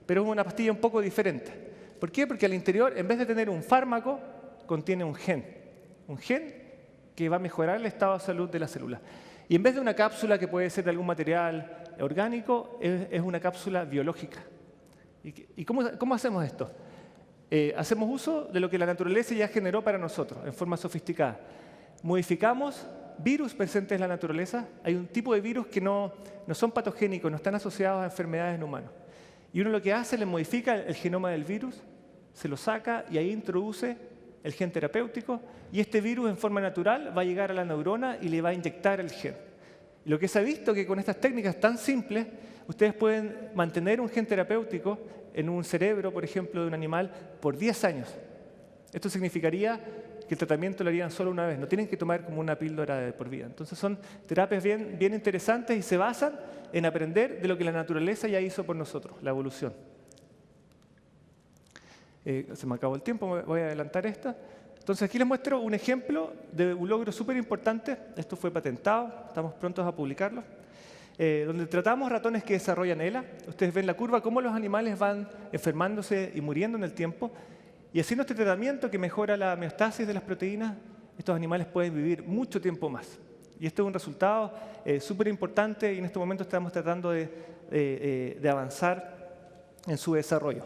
pero es una pastilla un poco diferente. ¿Por qué? Porque al interior, en vez de tener un fármaco, contiene un gen que va a mejorar el estado de salud de la célula. Y en vez de una cápsula que puede ser de algún material orgánico, es una cápsula biológica. ¿Y cómo hacemos esto? Hacemos uso de lo que la naturaleza ya generó para nosotros, en forma sofisticada. Modificamos virus presentes en la naturaleza. Hay un tipo de virus que no son patogénicos, no están asociados a enfermedades en humanos. Y uno lo que hace, le modifica el genoma del virus, se lo saca y ahí introduce el gen terapéutico, y este virus en forma natural va a llegar a la neurona y le va a inyectar el gen. Y lo que se ha visto es que con estas técnicas tan simples, ustedes pueden mantener un gen terapéutico en un cerebro, por ejemplo, de un animal por 10 años. Esto significaría que el tratamiento lo harían solo una vez, no tienen que tomar como una píldora de por vida. Entonces son terapias bien interesantes y se basan en aprender de lo que la naturaleza ya hizo por nosotros, la evolución. Se me acabó el tiempo, voy a adelantar esta. Entonces aquí les muestro un ejemplo de un logro súper importante. Esto fue patentado, estamos prontos a publicarlo. donde tratamos ratones que desarrollan ELA. Ustedes ven la curva, cómo los animales van enfermándose y muriendo en el tiempo. Y haciendo este tratamiento que mejora la homeostasis de las proteínas, estos animales pueden vivir mucho tiempo más. Y esto es un resultado súper importante y en este momento estamos tratando de avanzar en su desarrollo.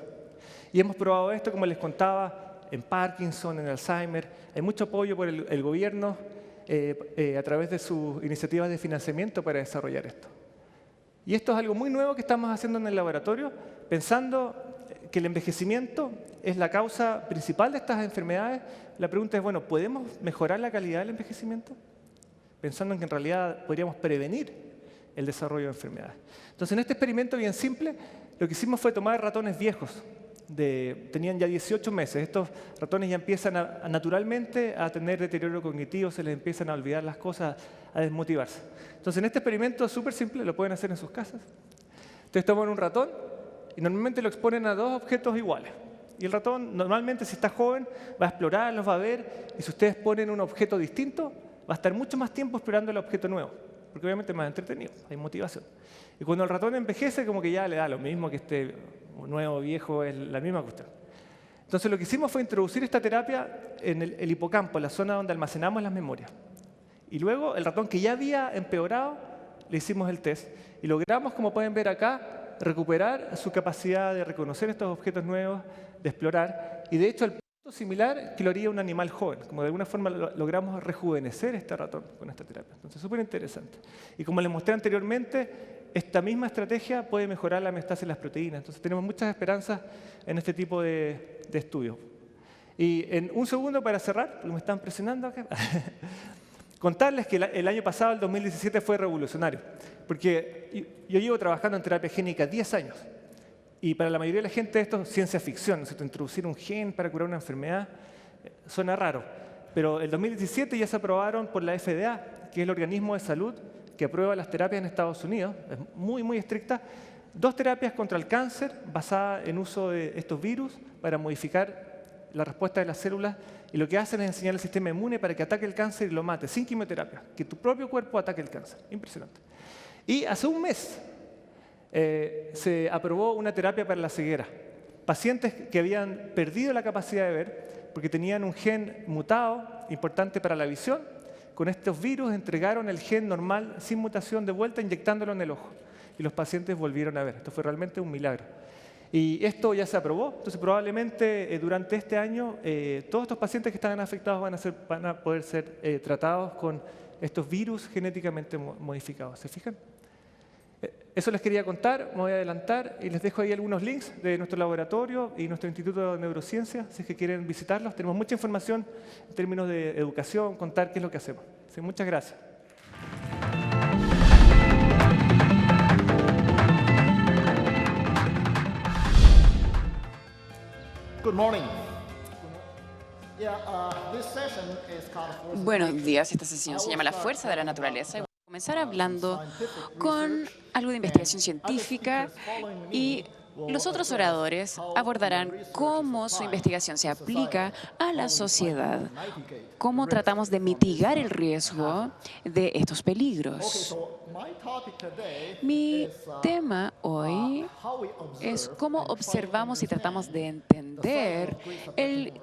Y hemos probado esto, como les contaba, en Parkinson, en Alzheimer. Hay mucho apoyo por el gobierno a través de sus iniciativas de financiamiento para desarrollar esto. Y esto es algo muy nuevo que estamos haciendo en el laboratorio, pensando que el envejecimiento es la causa principal de estas enfermedades. La pregunta es, bueno, ¿podemos mejorar la calidad del envejecimiento? Pensando en que en realidad podríamos prevenir el desarrollo de enfermedades. Entonces, en este experimento bien simple, lo que hicimos fue tomar ratones viejos, tenían ya 18 meses. Estos ratones ya empiezan naturalmente a tener deterioro cognitivo, se les empiezan a olvidar las cosas, a desmotivarse. Entonces, en este experimento súper simple, lo pueden hacer en sus casas. Entonces, toman un ratón y normalmente lo exponen a dos objetos iguales. Y el ratón, normalmente, si está joven, va a explorar, los va a ver, y si ustedes ponen un objeto distinto, va a estar mucho más tiempo explorando el objeto nuevo, porque obviamente es más entretenido, hay motivación. Y cuando el ratón envejece, como que ya le da lo mismo que este nuevo viejo, es la misma cuestión. Entonces lo que hicimos fue introducir esta terapia en el hipocampo, la zona donde almacenamos las memorias. Y luego el ratón que ya había empeorado, le hicimos el test y logramos, como pueden ver acá, recuperar su capacidad de reconocer estos objetos nuevos, de explorar. Y de hecho el similar que lo haría un animal joven, como de alguna forma logramos rejuvenecer este ratón con esta terapia. Entonces, súper interesante. Y como les mostré anteriormente, esta misma estrategia puede mejorar la homeostasis de las proteínas. Entonces, tenemos muchas esperanzas en este tipo de estudios. Y en un segundo para cerrar, porque me están presionando acá, contarles que el año pasado, el 2017, fue revolucionario. Porque yo llevo trabajando en terapia génica 10 años. Y para la mayoría de la gente esto es ciencia ficción, ¿no? Introducir un gen para curar una enfermedad suena raro. Pero el 2017 ya se aprobaron por la FDA, que es el organismo de salud que aprueba las terapias en Estados Unidos, es muy, muy estricta, 2 terapias contra el cáncer basadas en uso de estos virus para modificar la respuesta de las células. Y lo que hacen es enseñar al sistema inmune para que ataque el cáncer y lo mate, sin quimioterapia, que tu propio cuerpo ataque el cáncer. Impresionante. Y hace un mes se aprobó una terapia para la ceguera. Pacientes que habían perdido la capacidad de ver porque tenían un gen mutado importante para la visión, con estos virus entregaron el gen normal sin mutación de vuelta inyectándolo en el ojo. Y los pacientes volvieron a ver. Esto fue realmente un milagro. Y esto ya se aprobó. Entonces probablemente durante este año todos estos pacientes que estaban afectados van a poder ser tratados con estos virus genéticamente modificados. ¿Se fijan? Eso les quería contar, me voy a adelantar y les dejo ahí algunos links de nuestro laboratorio y nuestro Instituto de Neurociencia, si es que quieren visitarlos. Tenemos mucha información en términos de educación, contar qué es lo que hacemos. Sí, muchas gracias. Good morning. Buenos días, esta sesión se llama La Fuerza de la Naturaleza. Comenzar hablando con algo de investigación científica y los otros oradores abordarán cómo su investigación se aplica a la sociedad, cómo tratamos de mitigar el riesgo de estos peligros. Mi tema hoy es cómo observamos y tratamos de entender el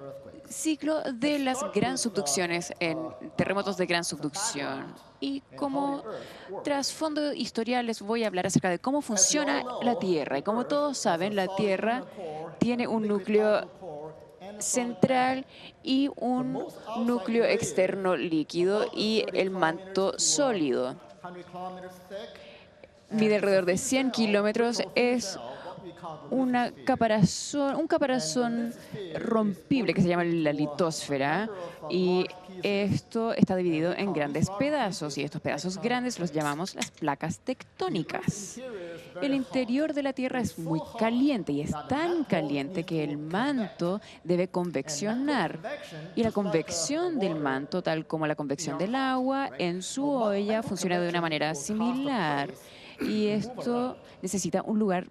ciclo de las gran subducciones en terremotos de gran subducción. Y como trasfondo historial les voy a hablar acerca de cómo funciona la Tierra. Y como todos saben, la Tierra tiene un núcleo central y un núcleo externo líquido y el manto sólido. Mide alrededor de 100 kilómetros, es un caparazón rompible que se llama la litosfera, y esto está dividido en grandes pedazos, y estos pedazos grandes los llamamos las placas tectónicas. El interior de la Tierra es muy caliente, y es tan caliente que el manto debe conveccionar. Y la convección del manto, tal como la convección del agua en su olla, funciona de una manera similar. y esto necesita un lugar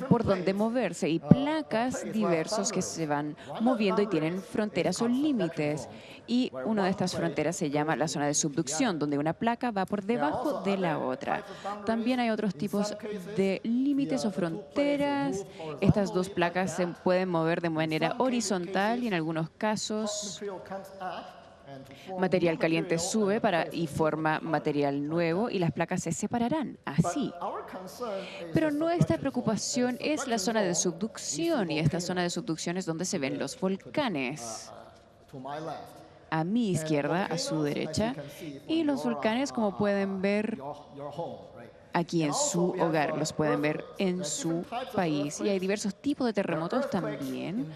por donde moverse y placas diversos que se van moviendo y tienen fronteras o límites. Y una de estas fronteras se llama la zona de subducción, donde una placa va por debajo de la otra. También hay otros tipos de límites o fronteras. Estas dos placas se pueden mover de manera horizontal y en algunos casos material caliente sube y forma material nuevo y las placas se separarán así. Pero nuestra preocupación es la zona de subducción y esta zona de subducción es donde se ven los volcanes. A mi izquierda, a su derecha, y los volcanes, como pueden ver aquí en su hogar, los pueden ver en su país. Y hay diversos tipos de terremotos también.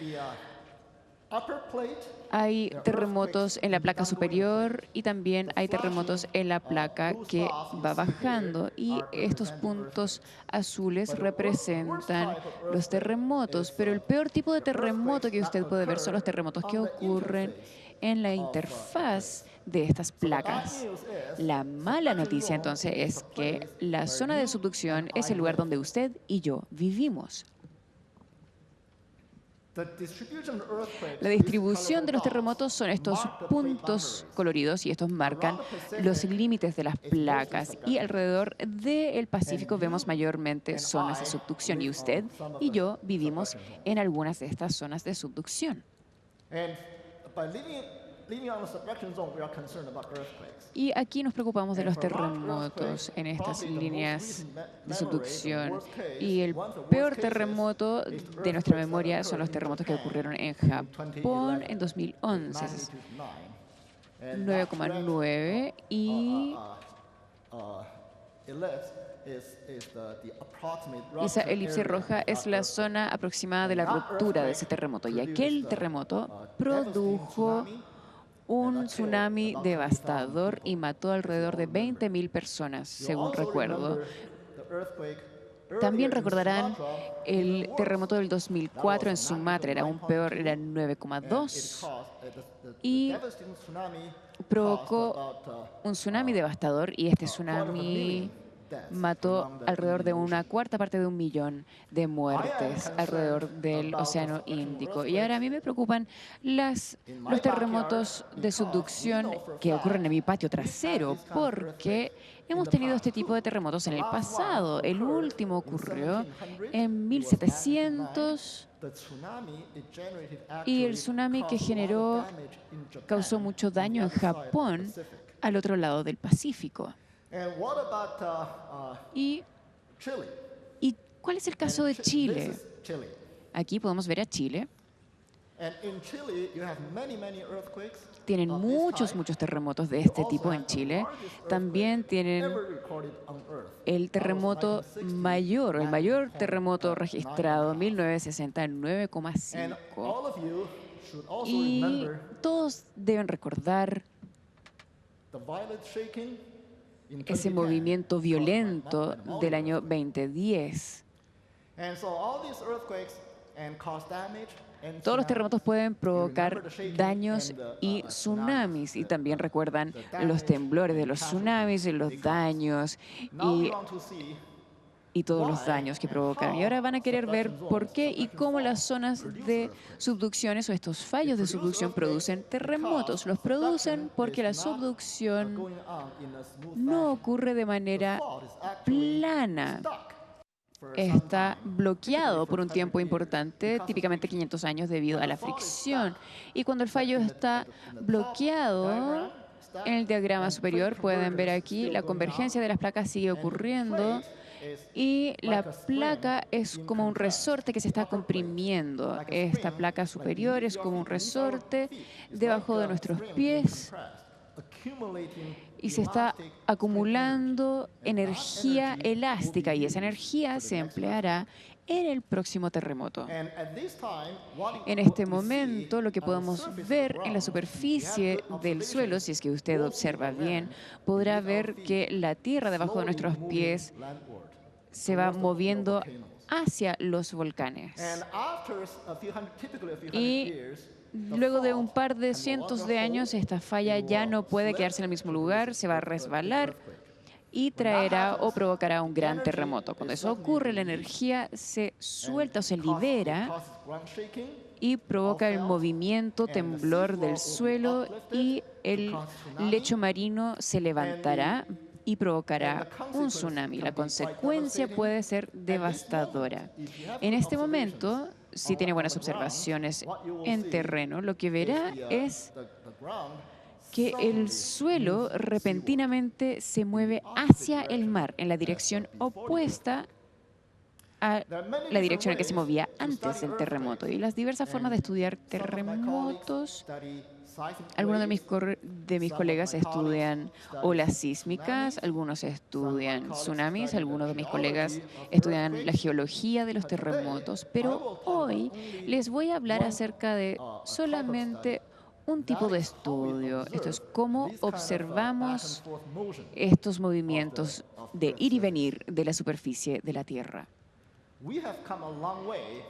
Hay terremotos en la placa superior y también hay terremotos en la placa que va bajando. Y estos puntos azules representan los terremotos. Pero el peor tipo de terremoto que usted puede ver son los terremotos que ocurren en la interfaz de estas placas. La mala noticia entonces es que la zona de subducción es el lugar donde usted y yo vivimos. La distribución de los terremotos son estos puntos coloridos y estos marcan los límites de las placas. Y alrededor del Pacífico vemos mayormente zonas de subducción y usted y yo vivimos en algunas de estas zonas de subducción. Y aquí nos preocupamos de los terremotos en estas líneas de subducción. Y el peor terremoto de nuestra memoria son los terremotos que ocurrieron en Japón en 2011. 9,9 y esa elipse roja es la zona aproximada de la ruptura de ese terremoto. Y aquel terremoto produjo un tsunami devastador y mató alrededor de 20.000 personas, según recuerdo. También recordarán el terremoto del 2004 en Sumatra, era aún peor, era 9,2 y provocó un tsunami devastador y este tsunami mató alrededor de una cuarta parte de 1 millón de muertes alrededor del Océano Índico. Y ahora a mí me preocupan los terremotos de subducción que ocurren en mi patio trasero, porque hemos tenido este tipo de terremotos en el pasado. El último ocurrió en 1700 y el tsunami que generó causó mucho daño en Japón, al otro lado del Pacífico. ¿Y cuál es el caso de Chile? Aquí podemos ver a Chile. Tienen muchos terremotos de este tipo en Chile. También tienen el terremoto mayor, el mayor terremoto registrado, 1960, 9,5. Y todos deben recordar ese movimiento violento del año 2010. Todos los terremotos pueden provocar daños y tsunamis. Y también recuerdan los temblores de los tsunamis, los daños y todos los daños que provocan. Y ahora van a querer ver por qué y cómo las zonas de subducciones o estos fallos de subducción producen terremotos. Los producen porque la subducción no ocurre de manera plana. Está bloqueado por un tiempo importante, típicamente 500 años debido a la fricción. Y cuando el fallo está bloqueado, en el diagrama superior pueden ver aquí la convergencia de las placas sigue ocurriendo. Y la placa es como un resorte que se está comprimiendo. Esta placa superior es como un resorte debajo de nuestros pies y se está acumulando energía elástica y esa energía se empleará en el próximo terremoto. En este momento, lo que podemos ver en la superficie del suelo, si es que usted observa bien, podrá ver que la tierra debajo de nuestros pies se va moviendo hacia los volcanes. Y luego de un par de cientos de años, esta falla ya no puede quedarse en el mismo lugar, se va a resbalar y traerá o provocará un gran terremoto. Cuando eso ocurre, la energía se suelta o se libera y provoca el movimiento, temblor del suelo, y el lecho marino se levantará y provocará un tsunami. La consecuencia puede ser devastadora. En este momento, si tiene buenas observaciones en terreno, lo que verá es que el suelo repentinamente se mueve hacia el mar, en la dirección opuesta a la dirección en que se movía antes del terremoto. Y las diversas formas de estudiar terremotos, algunos de mis colegas estudian olas sísmicas, algunos estudian tsunamis, algunos de mis colegas estudian la geología de los terremotos, pero hoy les voy a hablar acerca de solamente un tipo de estudio. Esto es cómo observamos estos movimientos de ir y venir de la superficie de la Tierra.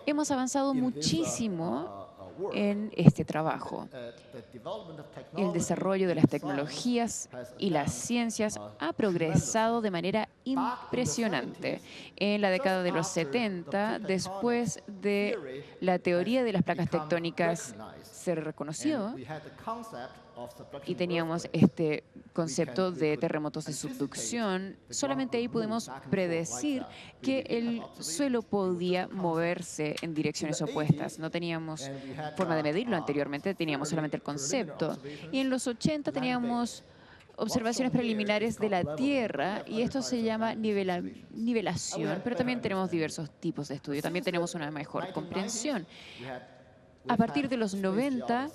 Hemos avanzado muchísimo en este trabajo. El desarrollo de las tecnologías y las ciencias ha progresado de manera impresionante. En la década de los 70, después de la teoría de las placas tectónicas se reconoció y teníamos este concepto de terremotos de subducción, solamente ahí pudimos predecir que el suelo podía moverse en direcciones opuestas. No teníamos forma de medirlo anteriormente, teníamos solamente el concepto. Y en los 80 teníamos observaciones preliminares de la Tierra, y esto se llama nivelación, pero también tenemos diversos tipos de estudio, también tenemos una mejor comprensión. A partir de los 90,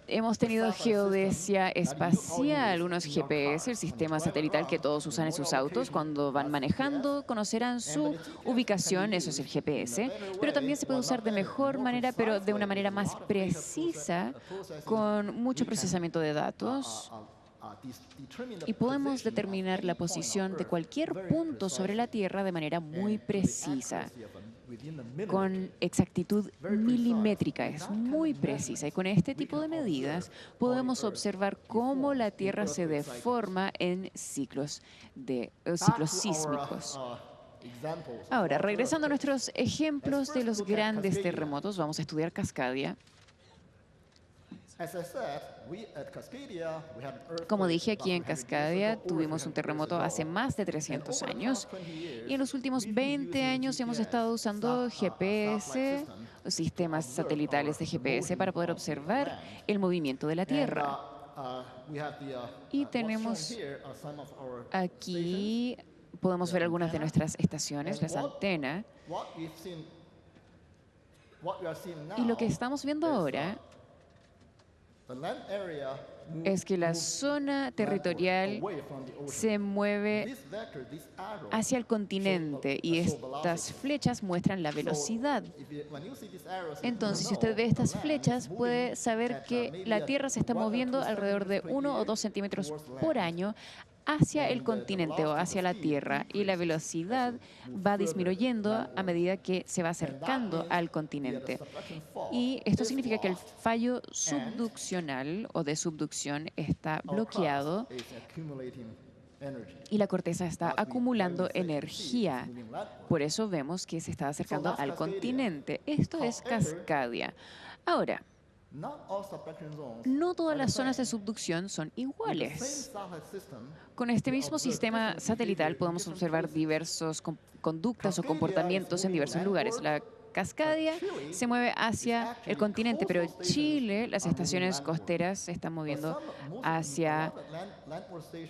hemos tenido geodesia espacial, unos GPS, el sistema satelital que todos usan en sus autos cuando van manejando, conocerán su ubicación, eso es el GPS, pero también se puede usar de mejor manera, pero de una manera más precisa, con mucho procesamiento de datos. Y podemos determinar la posición de cualquier punto sobre la Tierra de manera muy precisa, con exactitud milimétrica, es muy precisa. Y con este tipo de medidas podemos observar cómo la Tierra se deforma en ciclos sísmicos. Ahora, regresando a nuestros ejemplos de los grandes terremotos, vamos a estudiar Cascadia. Como dije, aquí en Cascadia tuvimos un terremoto hace más de 300 años y en los últimos 20 años hemos estado usando GPS, sistemas satelitales de GPS, para poder observar el movimiento de la Tierra. Y tenemos aquí, podemos ver algunas de nuestras estaciones, las antenas. Y lo que estamos viendo ahora es que la zona territorial se mueve hacia el continente y estas flechas muestran la velocidad. Entonces, si usted ve estas flechas, puede saber que la Tierra se está moviendo alrededor de 1 o 2 centímetros por año hacia el continente o hacia la Tierra, y la velocidad va disminuyendo a medida que se va acercando al continente. Y esto significa que el fallo subduccional o de subducción está bloqueado y la corteza está acumulando energía. Por eso vemos que se está acercando al continente. Esto es Cascadia. Ahora, no todas las zonas de subducción son iguales. Con este mismo sistema satelital podemos observar diversos conductas o comportamientos en diversos lugares. La Cascadia se mueve hacia el continente, pero Chile, las estaciones costeras se están moviendo hacia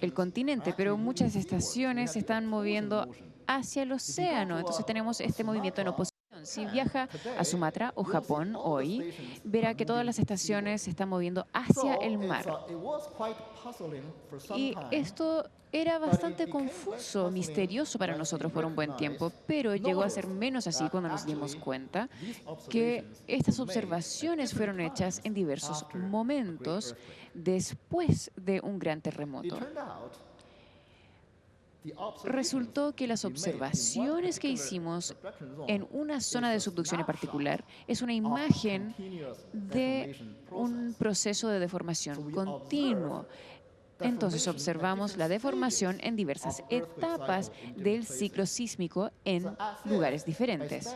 el continente, pero muchas estaciones se están moviendo hacia el océano. Entonces tenemos este movimiento en oposición. Si viaja a Sumatra o Japón hoy, verá que todas las estaciones se están moviendo hacia el mar. Y esto era bastante confuso, misterioso para nosotros por un buen tiempo, pero llegó a ser menos así cuando nos dimos cuenta que estas observaciones fueron hechas en diversos momentos después de un gran terremoto. Resultó que las observaciones que hicimos en una zona de subducción en particular es una imagen de un proceso de deformación continuo. Entonces observamos la deformación en diversas etapas del ciclo sísmico en lugares diferentes.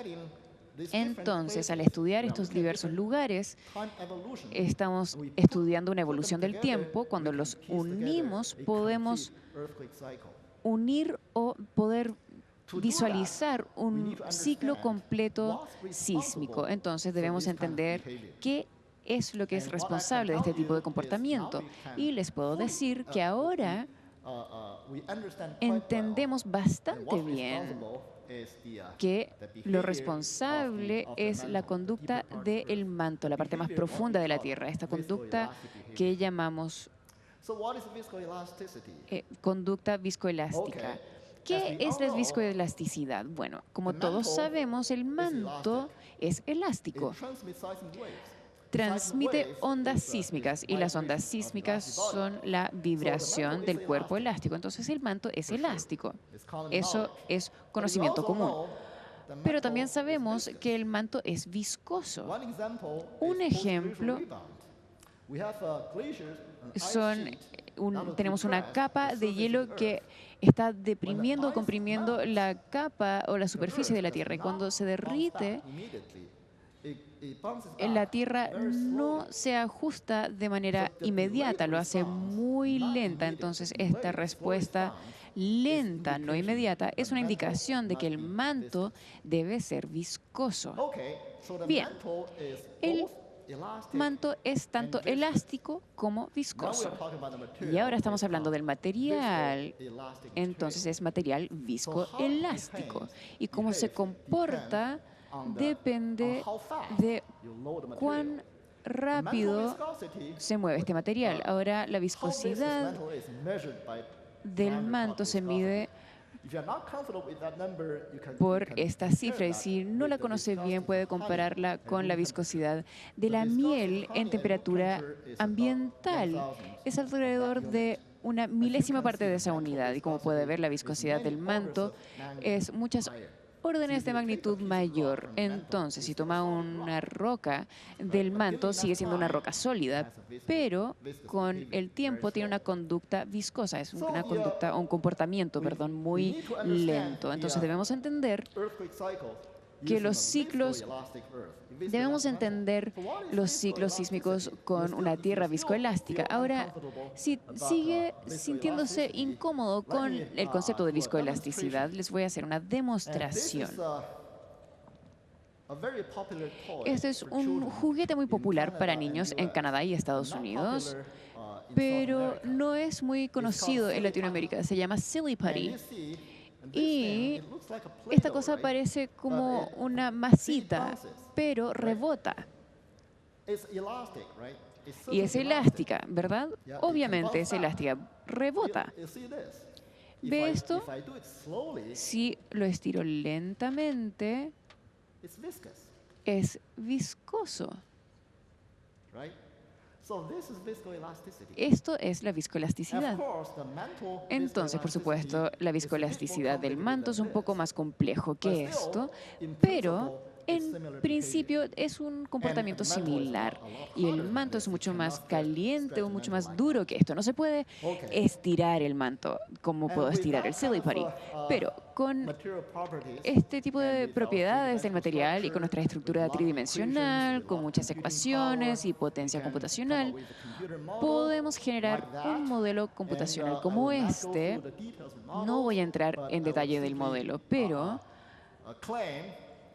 Entonces, al estudiar estos diversos lugares, estamos estudiando una evolución del tiempo. Cuando los unimos, podemos unir o poder visualizar un ciclo completo sísmico. Entonces, debemos entender qué es lo que es responsable de este tipo de comportamiento. Y les puedo decir que ahora entendemos bastante bien que lo responsable es la conducta del manto, la parte más profunda de la Tierra, esta conducta que llamamos conducta viscoelástica. ¿Qué es la viscoelasticidad? Bueno, como todos sabemos, el manto es elástico. Transmite ondas sísmicas y las ondas sísmicas son la vibración del cuerpo elástico. Entonces el manto es elástico. Eso es conocimiento común. Pero también sabemos que el manto es viscoso. Un ejemplo tenemos una capa de hielo que está deprimiendo o comprimiendo la capa o la superficie de la Tierra. Y cuando se derrite, la Tierra no se ajusta de manera inmediata, lo hace muy lenta. Entonces, esta respuesta lenta, no inmediata, es una indicación de que el manto debe ser viscoso. Bien, el manto es tanto elástico como viscoso. Y ahora estamos hablando del material. Entonces, es material viscoelástico. Y cómo se comporta depende de cuán rápido se mueve este material. Ahora, la viscosidad del manto se mide por esta cifra, y si no la conoce bien, puede compararla con la viscosidad de la miel en temperatura ambiental. Es alrededor de una milésima parte de esa unidad, y como puede ver, la viscosidad del manto es muchas órdenes de magnitud mayor. Entonces, si toma una roca del manto, sigue siendo una roca sólida, pero con el tiempo tiene una conducta viscosa, es una conducta o un comportamiento, perdón, muy lento. Entonces, debemos entender que debemos entender los ciclos sísmicos con una Tierra viscoelástica. Ahora, si sigue sintiéndose incómodo con el concepto de viscoelasticidad, les voy a hacer una demostración. Este es un juguete muy popular para niños en Canadá y Estados Unidos, pero no es muy conocido en Latinoamérica. Se llama Silly Putty. Y esta cosa parece como una masita, pero rebota. Y es elástica, ¿verdad? Obviamente es elástica. Rebota. ¿Ve esto? Si lo estiro lentamente, es viscoso. Esto es la viscoelasticidad. Entonces, por supuesto, la viscoelasticidad del manto es un poco más complejo que esto, pero en principio es un comportamiento similar. Y el manto es mucho más caliente o mucho más duro que esto. No se puede estirar el manto como puedo estirar el Silly Putty. Pero con este tipo de propiedades del material y con nuestra estructura tridimensional, con muchas ecuaciones y potencia computacional, podemos generar un modelo computacional como este. No voy a entrar en detalle del modelo, pero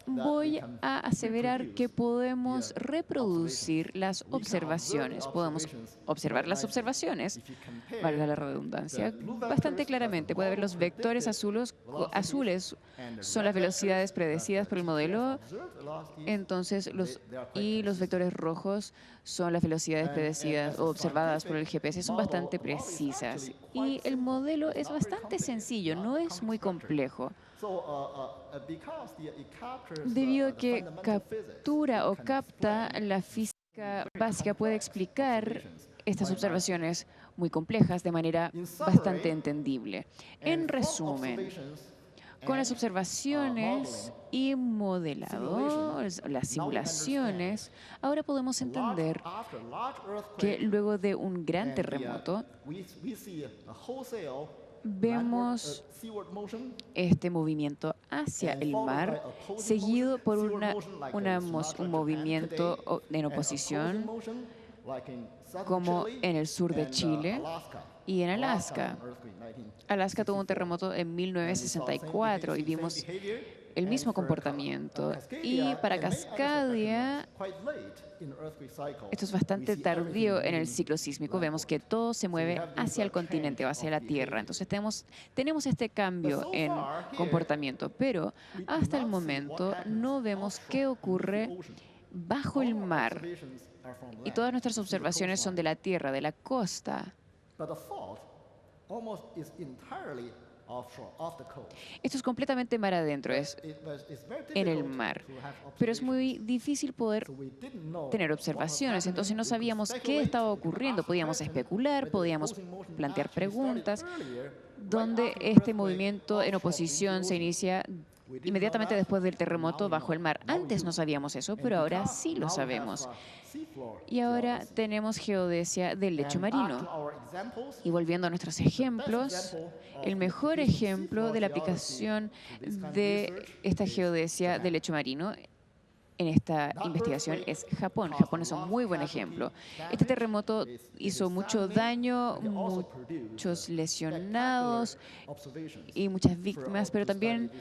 voy a aseverar que podemos reproducir las observaciones. Podemos observar las observaciones, valga la redundancia, bastante claramente. Puede ver los vectores azules son las velocidades predecidas por el modelo, entonces los vectores rojos son las velocidades predecidas o observadas por el GPS. Son bastante precisas. Y el modelo es bastante sencillo, no es muy complejo. Debido a que captura o capta la física básica, puede explicar estas observaciones muy complejas de manera bastante entendible. En resumen, Con las observaciones y modelado, las simulaciones, ahora podemos entender que luego de un gran terremoto, vemos este movimiento hacia el mar, seguido por un movimiento en oposición, como en el sur de Chile y en Alaska. Alaska tuvo un terremoto en 1964 y vimos el mismo comportamiento. Y para Cascadia, esto es bastante tardío en el ciclo sísmico. Vemos que todo se mueve hacia el continente o hacia la Tierra. Entonces tenemos este cambio en comportamiento. Pero hasta el momento no vemos qué ocurre bajo el mar. Y todas nuestras observaciones son de la tierra, de la costa. Esto es completamente mar adentro, es en el mar. Pero es muy difícil poder tener observaciones, entonces no sabíamos qué estaba ocurriendo. Podíamos especular, podíamos plantear preguntas, donde este movimiento en oposición se inicia inmediatamente después del terremoto bajo el mar. Antes no sabíamos eso, pero ahora sí lo sabemos. Y ahora tenemos geodesia del lecho marino. Y volviendo a nuestros ejemplos, el mejor ejemplo de la aplicación de esta geodesia del lecho marino en esta investigación es Japón. Japón es un muy buen ejemplo. Este terremoto hizo mucho daño, muchos lesionados y muchas víctimas, pero también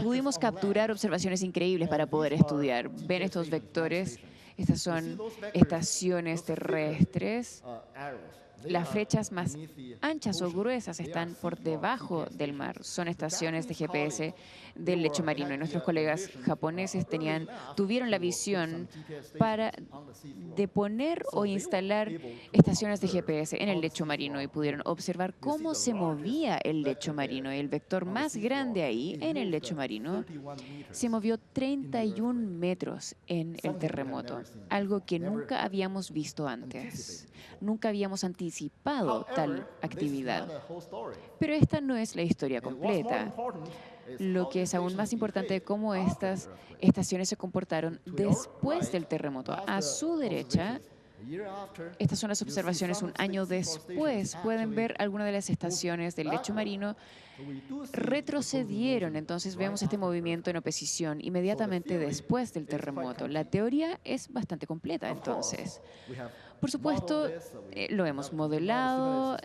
pudimos capturar observaciones increíbles para poder estudiar. Ven estos vectores, estas son estaciones terrestres. Las flechas más anchas o gruesas están por debajo del mar. Son estaciones de GPS del lecho marino. Y nuestros colegas japoneses tuvieron la visión de poner o instalar estaciones de GPS en el lecho marino y pudieron observar cómo se movía el lecho marino. Y el vector más grande ahí, en el lecho marino, se movió 31 metros en el terremoto, algo que nunca habíamos visto antes. Nunca habíamos anticipado tal actividad. Pero esta no es la historia completa. Lo que es aún más importante es cómo estas estaciones se comportaron después del terremoto. A su derecha, estas son las observaciones un año después. Pueden ver algunas de las estaciones del lecho marino retrocedieron. Entonces vemos este movimiento en oposición inmediatamente después del terremoto. La teoría es bastante completa, entonces. Por supuesto, lo hemos modelado,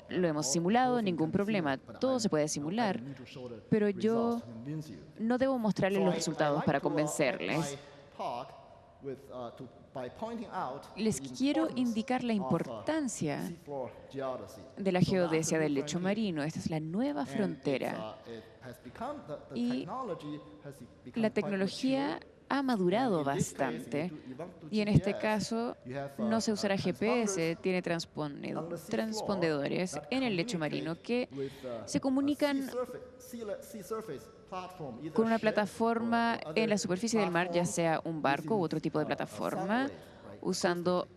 lo hemos simulado, ningún problema. Todo se puede simular, pero yo no debo mostrarles los resultados para convencerles. Les quiero indicar la importancia de la geodesia del lecho marino. Esta es la nueva frontera. Y la tecnología ha madurado bastante. Y en este caso no se usará GPS, tiene transpondedores en el lecho marino que se comunican con una plataforma en la superficie del mar, ya sea un barco u otro tipo de plataforma, usando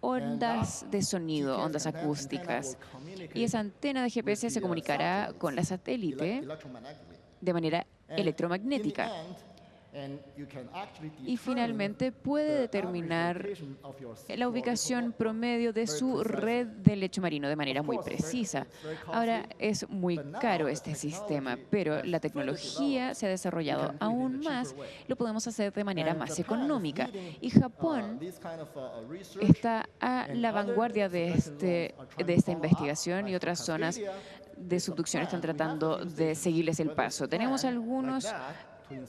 ondas de sonido, ondas acústicas. Y esa antena de GPS se comunicará con la satélite de manera electromagnética. Y finalmente puede determinar la ubicación promedio de su red de lecho marino de manera muy precisa. Ahora, es muy caro este sistema, pero la tecnología se ha desarrollado aún más. Lo podemos hacer de manera más económica. Y Japón está a la vanguardia de esta investigación, y otras zonas de subducción están tratando de seguirles el paso. Tenemos algunas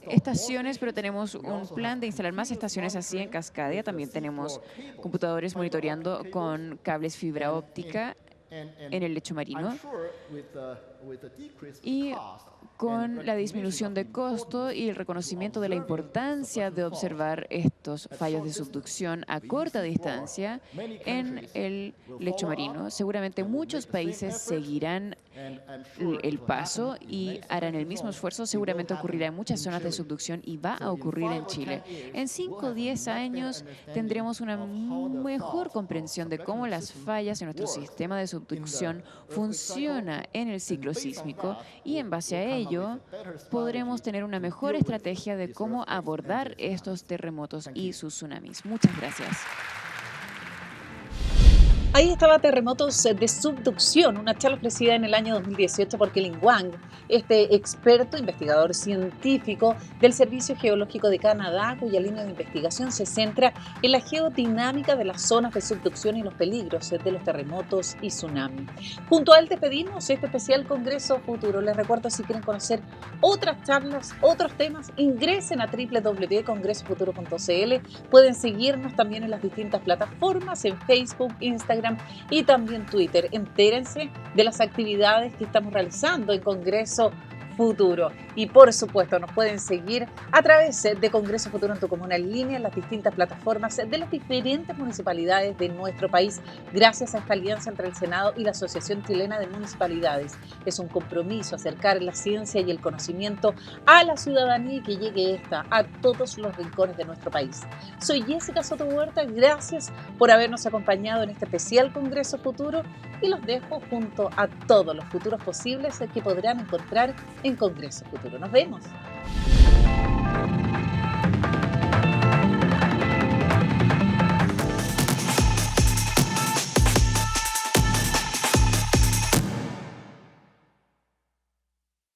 estaciones, pero tenemos un plan de instalar más estaciones así en Cascadia. También tenemos computadores monitoreando con cables fibra óptica en el lecho marino. Y con la disminución de costo y el reconocimiento de la importancia de observar estos fallos de subducción a corta distancia en el lecho marino. Seguramente muchos países seguirán el paso y harán el mismo esfuerzo. Seguramente ocurrirá en muchas zonas de subducción y va a ocurrir en Chile. En 5 o 10 años tendremos una mejor comprensión de cómo las fallas en nuestro sistema de subducción funciona en el ciclo sísmico y en base a ello podremos tener una mejor estrategia de cómo abordar estos terremotos y sus tsunamis. Muchas gracias. Ahí estaba Terremotos de Subducción, una charla ofrecida en el año 2018 por Kelyn Wang, este experto investigador científico del Servicio Geológico de Canadá, cuya línea de investigación se centra en la geodinámica de las zonas de subducción y los peligros de los terremotos y tsunamis. Junto a él despedimos este especial Congreso Futuro. Les recuerdo, si quieren conocer otras charlas, otros temas, ingresen a www.congresofuturo.cl. Pueden seguirnos también en las distintas plataformas, en Facebook, Instagram y también Twitter. Entérense de las actividades que estamos realizando en Congreso Futuro. Y por supuesto nos pueden seguir a través de Congreso Futuro en tu comuna en línea en las distintas plataformas de las diferentes municipalidades de nuestro país, gracias a esta alianza entre el Senado y la Asociación Chilena de Municipalidades. Es un compromiso acercar la ciencia y el conocimiento a la ciudadanía y que llegue esta a todos los rincones de nuestro país. Soy Jessica Soto Huerta, gracias por habernos acompañado en este especial Congreso Futuro y los dejo junto a todos los futuros posibles que podrán encontrar en Congreso Futuro. Nos vemos.